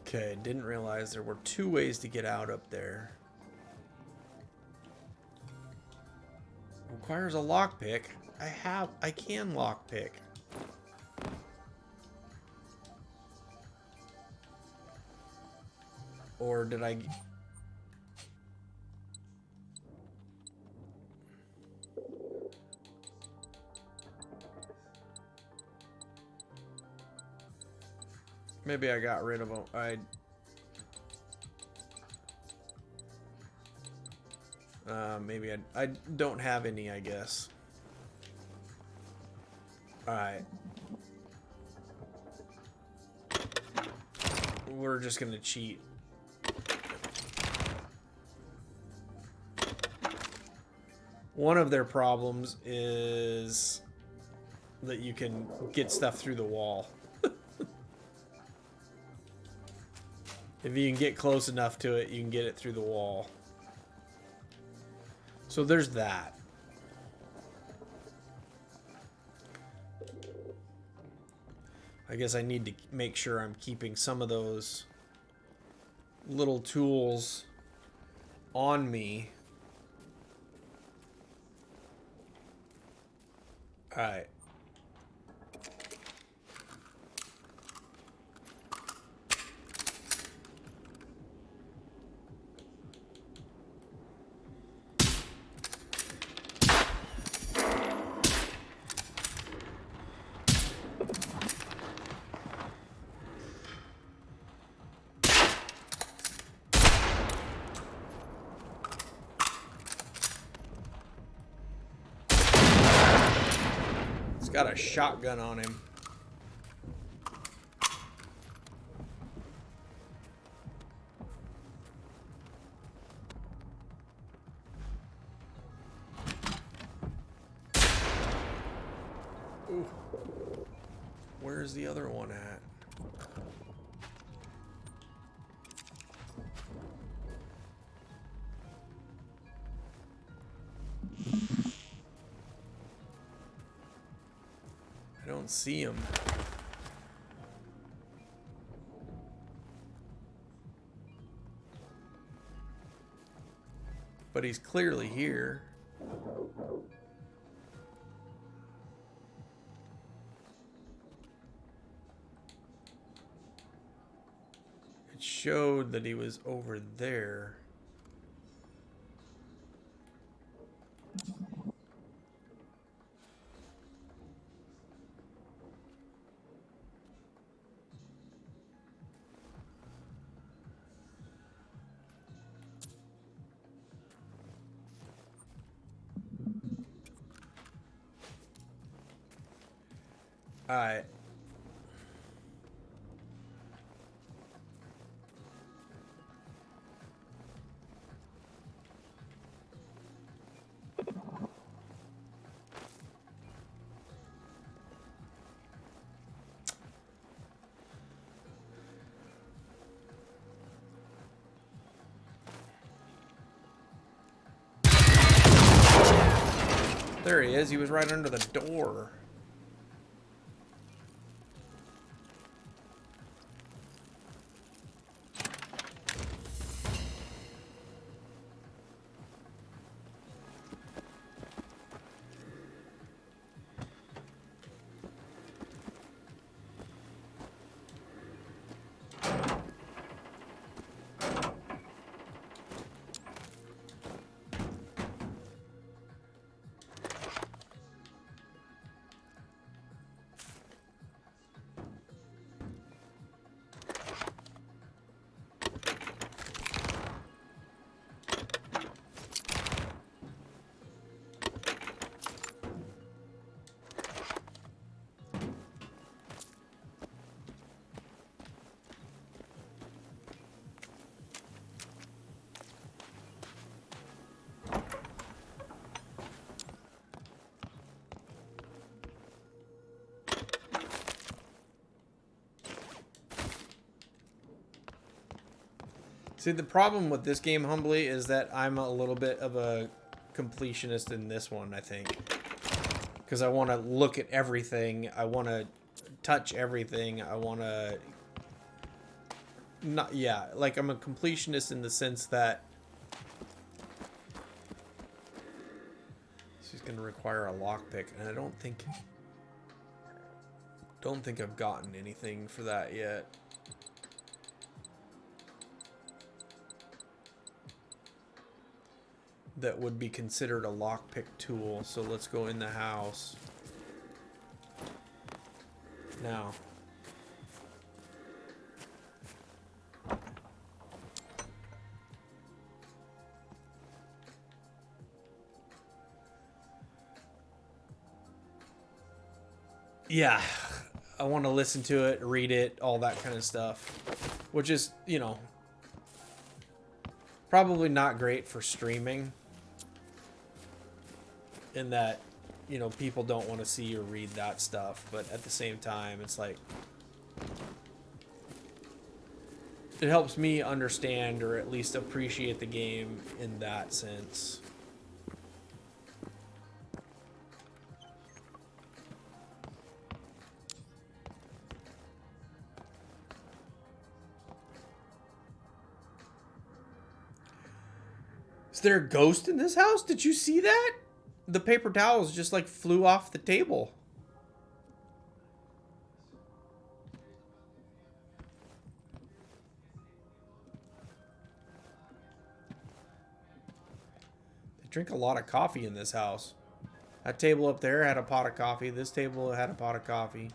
Okay, didn't realize there were 2 ways to get out up there. Requires a lockpick. I can lockpick. Or did I... Maybe I got rid of them. Maybe I don't have any, I guess. Alright. We're just gonna cheat. One of their problems is that you can get stuff through the wall. If you can get close enough to it, you can get it through the wall. So there's that. I guess I need to make sure I'm keeping some of those little tools on me. All right. Got a shotgun on him. Ooh. Where's the other one at? I don't see him. But he's clearly here. It showed that he was over there. All right. there he is. He was right under the door. See, the problem with this game, Humbly, is that I'm a little bit of a completionist in this one, I think. Because I want to look at everything. I want to touch everything. I want to... Not, yeah, like I'm a completionist in the sense that this is going to require a lockpick, and I don't think I've gotten anything for that yet. That would be considered a lockpick tool. So let's go in the house now. Yeah, I want to listen to it, read it, all that kind of stuff, which is, you know, probably not great for streaming. In that, you know, people don't want to see or read that stuff, but at the same time, it's like it helps me understand or at least appreciate the game in that sense. Is there a ghost in this house? Did you see that? The paper towels just like flew off the table. They drink a lot of coffee in this house. That table up there had a pot of coffee. This table had a pot of coffee.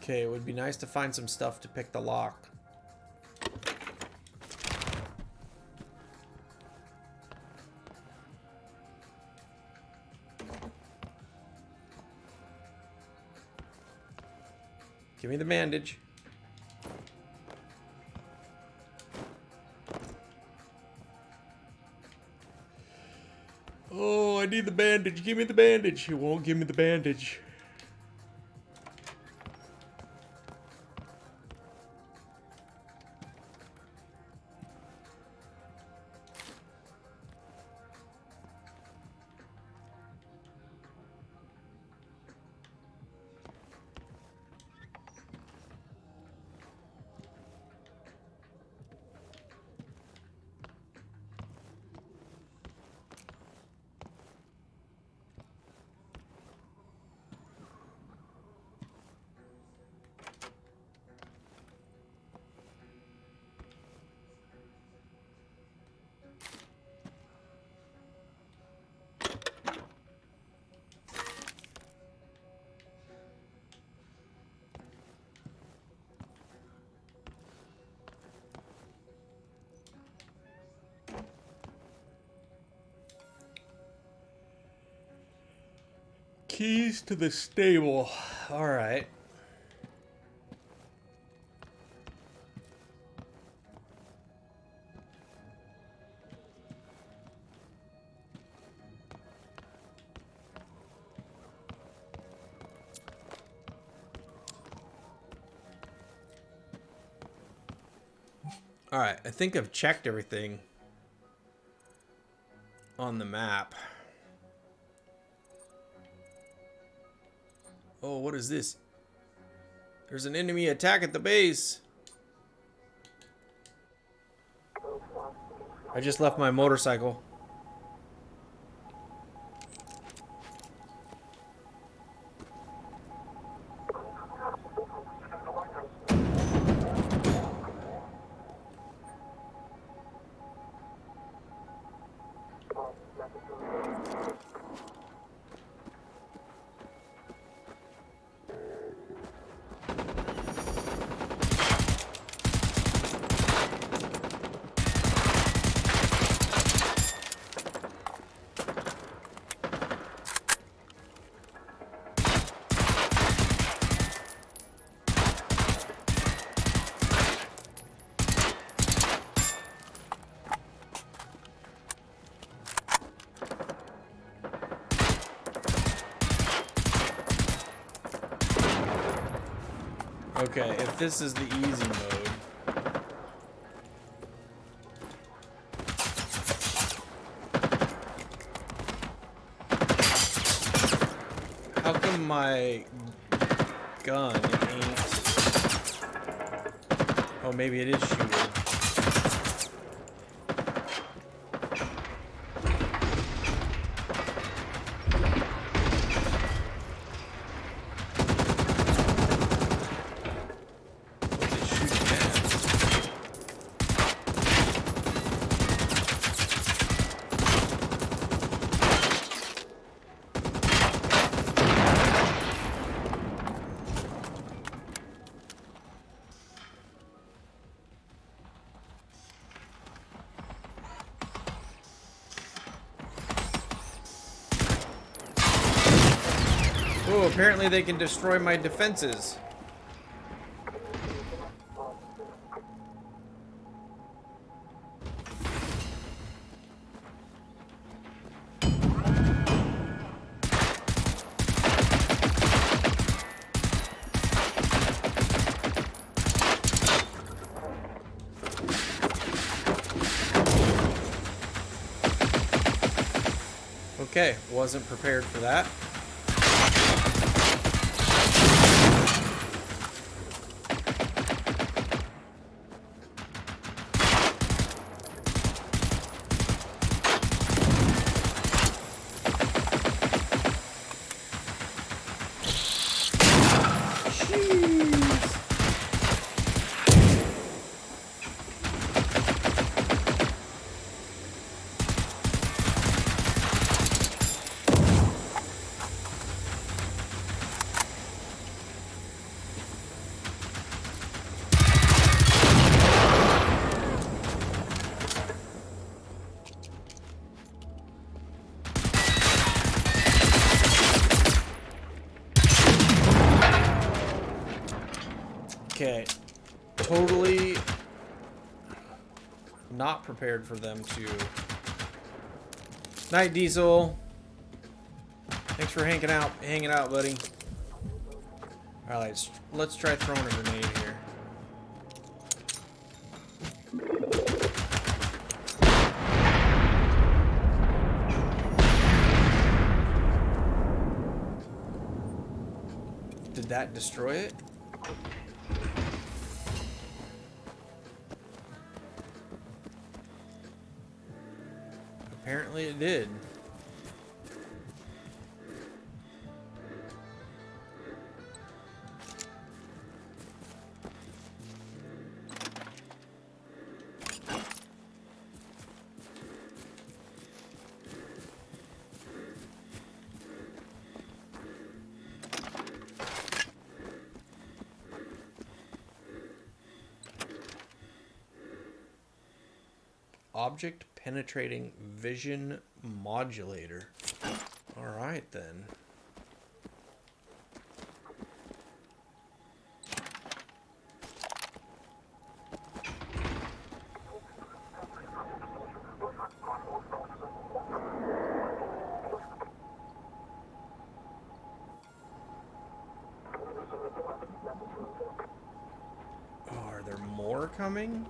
Okay, it would be nice to find some stuff to pick the lock. Give me the bandage. Oh, I need the bandage. Give me the bandage. You won't give me the bandage. Keys to the stable. All right. Alright, I think I've checked everything on the map. Oh, what is this? There's an enemy attack at the base. I just left my motorcycle. Okay, if this is the easy mode. How come my gun ain't... Oh, maybe it is shooting. Oh, apparently they can destroy my defenses. Okay, wasn't prepared for that. Okay, totally not prepared for them to... Night, Diesel. Thanks for hanging out, buddy. Alright, let's try throwing a grenade here. Did that destroy it? Apparently it did. Object penetrating vision modulator. All right then. Oh, are there more coming?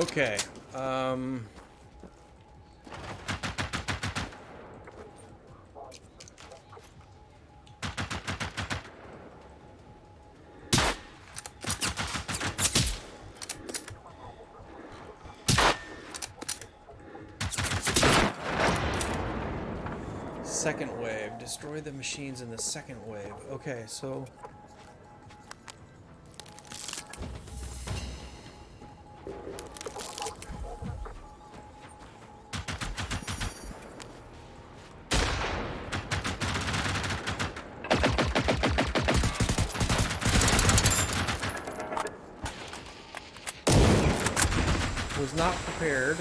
Okay. Second wave. Destroy the machines in the second wave. Okay, so... was not prepared.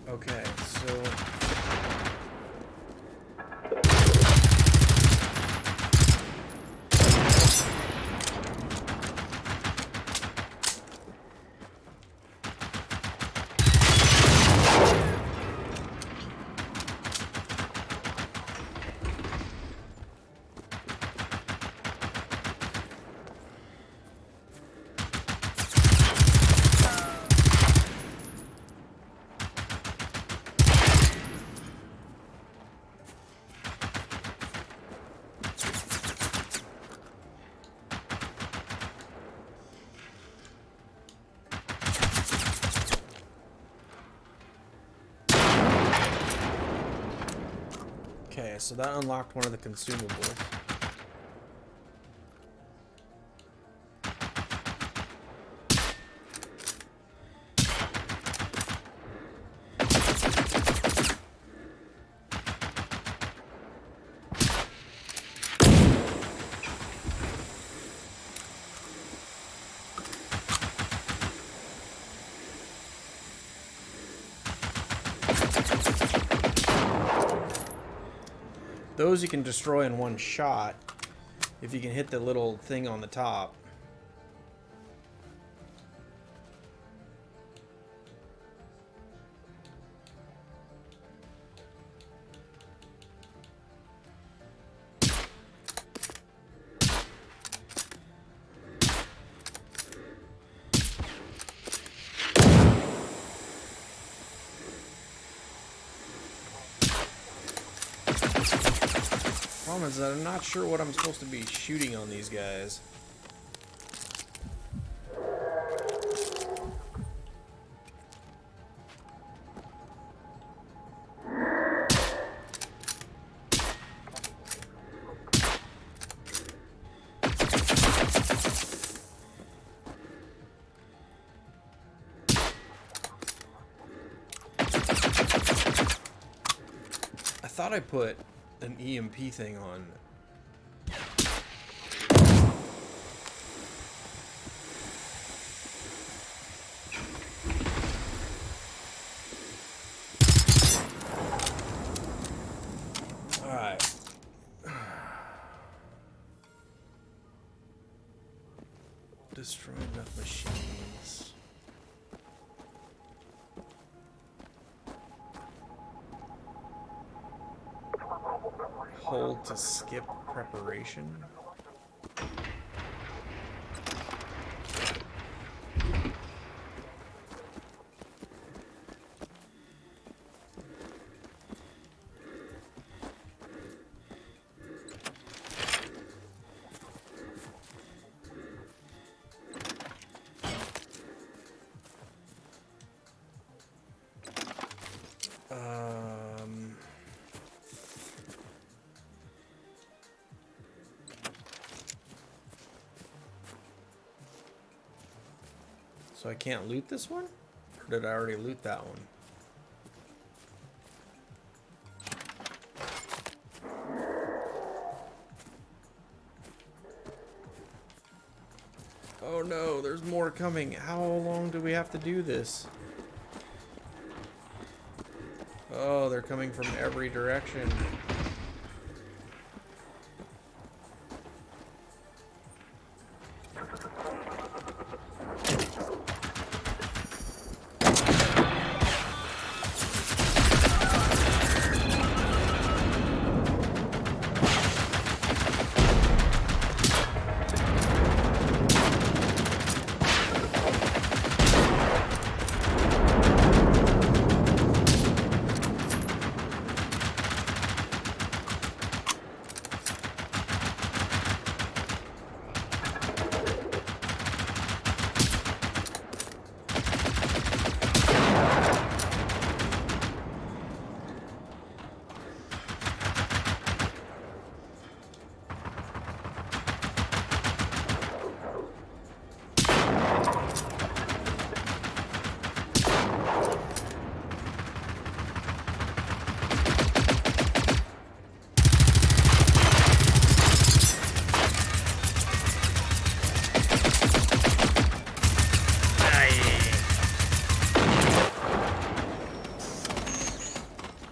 Okay, so... Okay, so that unlocked one of the consumables. Those you can destroy in one shot if you can hit the little thing on the top. Problem is that I'm not sure what I'm supposed to be shooting on these guys. I thought I put an EMP thing on. Alright. Destroy enough machines. Hold to skip preparation. So I can't loot this one? Or did I already loot that one? Oh no, there's more coming. How long do we have to do this? Oh, they're coming from every direction.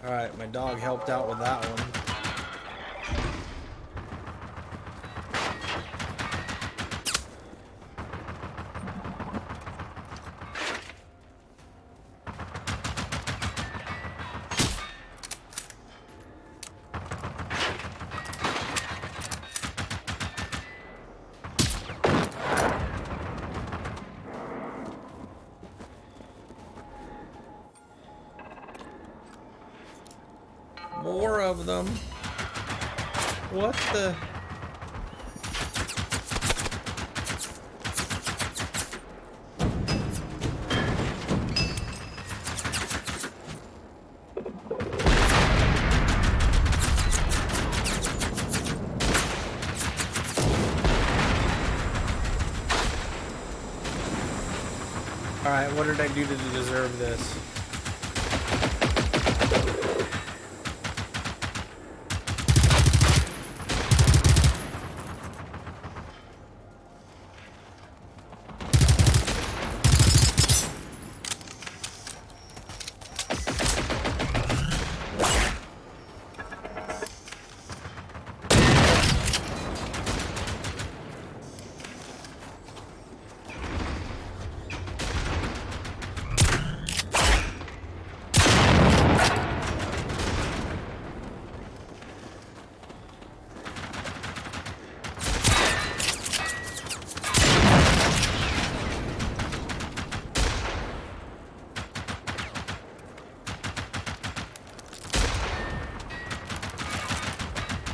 Alright, my dog helped out with that one. More of them. What the? Alright, what did I do to deserve this?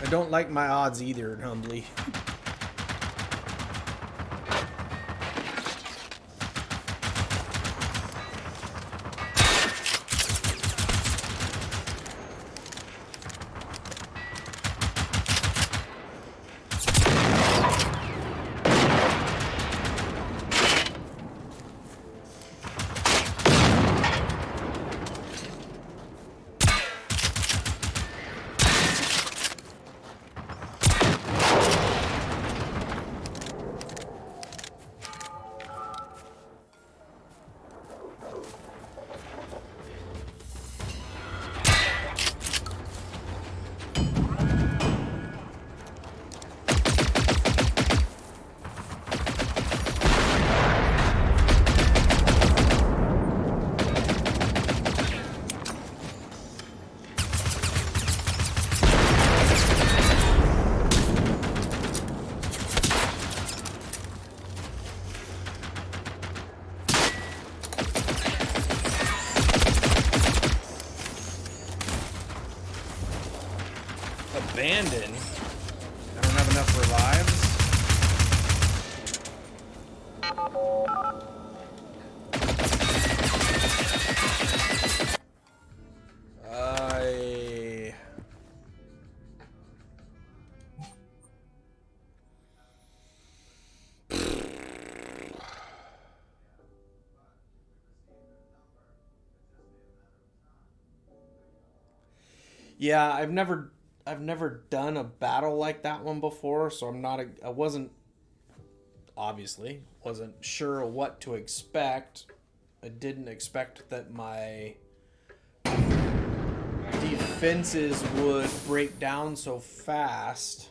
I don't like my odds either, humbly. Abandoned? I don't have enough revives? Yeah, I've never done a battle like that one before, so I obviously. Wasn't sure what to expect. I didn't expect that my defenses would break down so fast.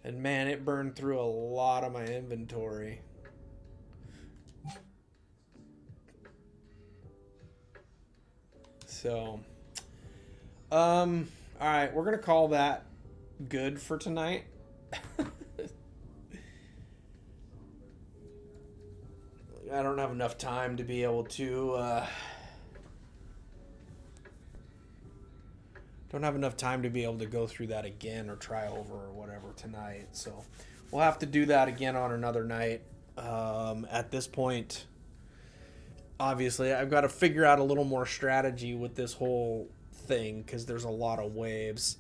And man, it burned through a lot of my inventory. So, all right, we're gonna call that good for tonight. I don't have enough time to be able to go through that again or try over or whatever tonight. So we'll have to do that again on another night. At this point, obviously, I've got to figure out a little more strategy with this whole thing because there's a lot of waves.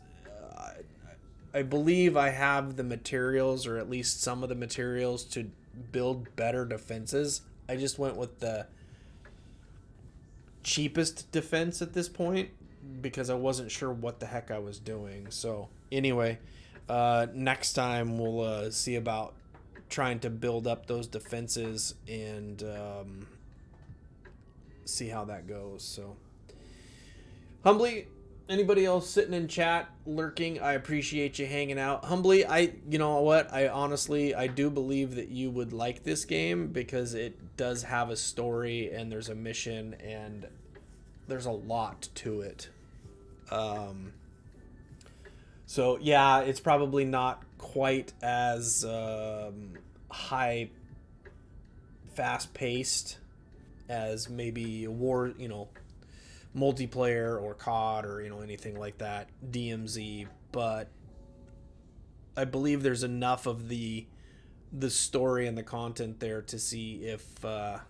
I believe I have the materials, or at least some of the materials, to build better defenses. I just went with the cheapest defense at this point because I wasn't sure what the heck I was doing. So anyway, next time we'll see about trying to build up those defenses and see how that goes. So Humbly, anybody else sitting in chat, lurking, I appreciate you hanging out. Humbly, you know what? I do believe that you would like this game because it does have a story and there's a mission and there's a lot to it. So yeah, it's probably not quite as high, fast-paced as maybe war, multiplayer or COD or anything like that, DMZ, but I believe there's enough of the story and the content there to see if there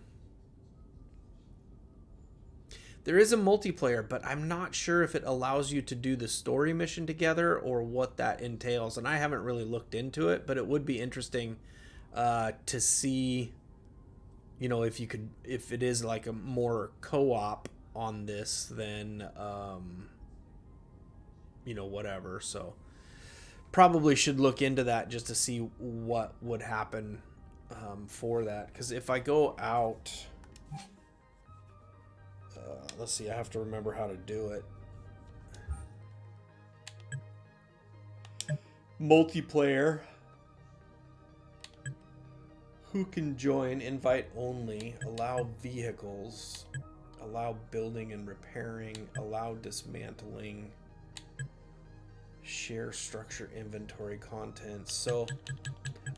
is a multiplayer, but I'm not sure if it allows you to do the story mission together or what that entails, and I haven't really looked into it, but it would be interesting to see if it is like a more co-op on this than whatever. So probably should look into that just to see what would happen for that, because if I go out, let's see, I have to remember how to do it. Multiplayer, who can join? Invite only, allow vehicles, allow building and repairing, allow dismantling, share structure, inventory contents. So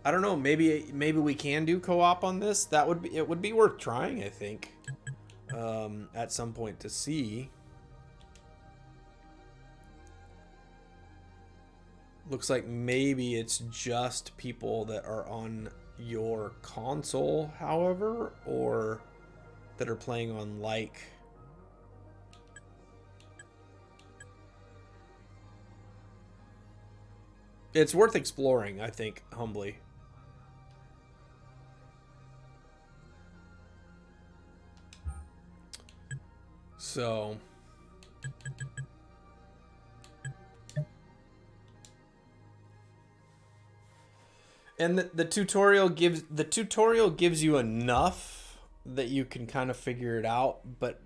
I don't know, maybe we can do co-op on this. It would be worth trying, I think, at some point to see. Looks like maybe it's just people that are on your console, however, or that are playing on like. It's worth exploring, I think, Humbly. So and the tutorial gives you enough that you can kind of figure it out, but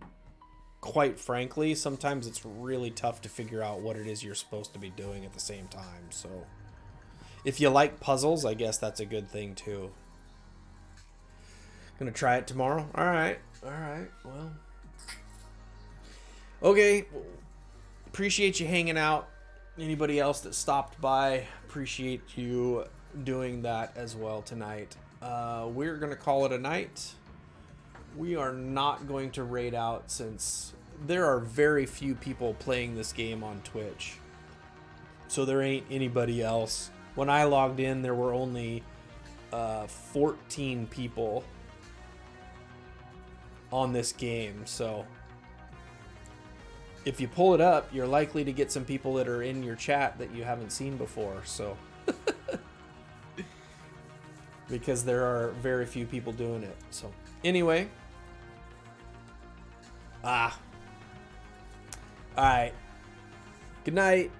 quite frankly, sometimes it's really tough to figure out what it is you're supposed to be doing at the same time. So if you like puzzles, I guess that's a good thing too. Gonna try it tomorrow. All right, well, okay, appreciate you hanging out. Anybody else that stopped by, appreciate you doing that as well tonight. We're gonna call it a night. We are not going to raid out since there are very few people playing this game on Twitch, so there ain't anybody else. When I logged in, there were only 14 people on this game, so if you pull it up, you're likely to get some people that are in your chat that you haven't seen before, so because there are very few people doing it. So anyway, all right, good night.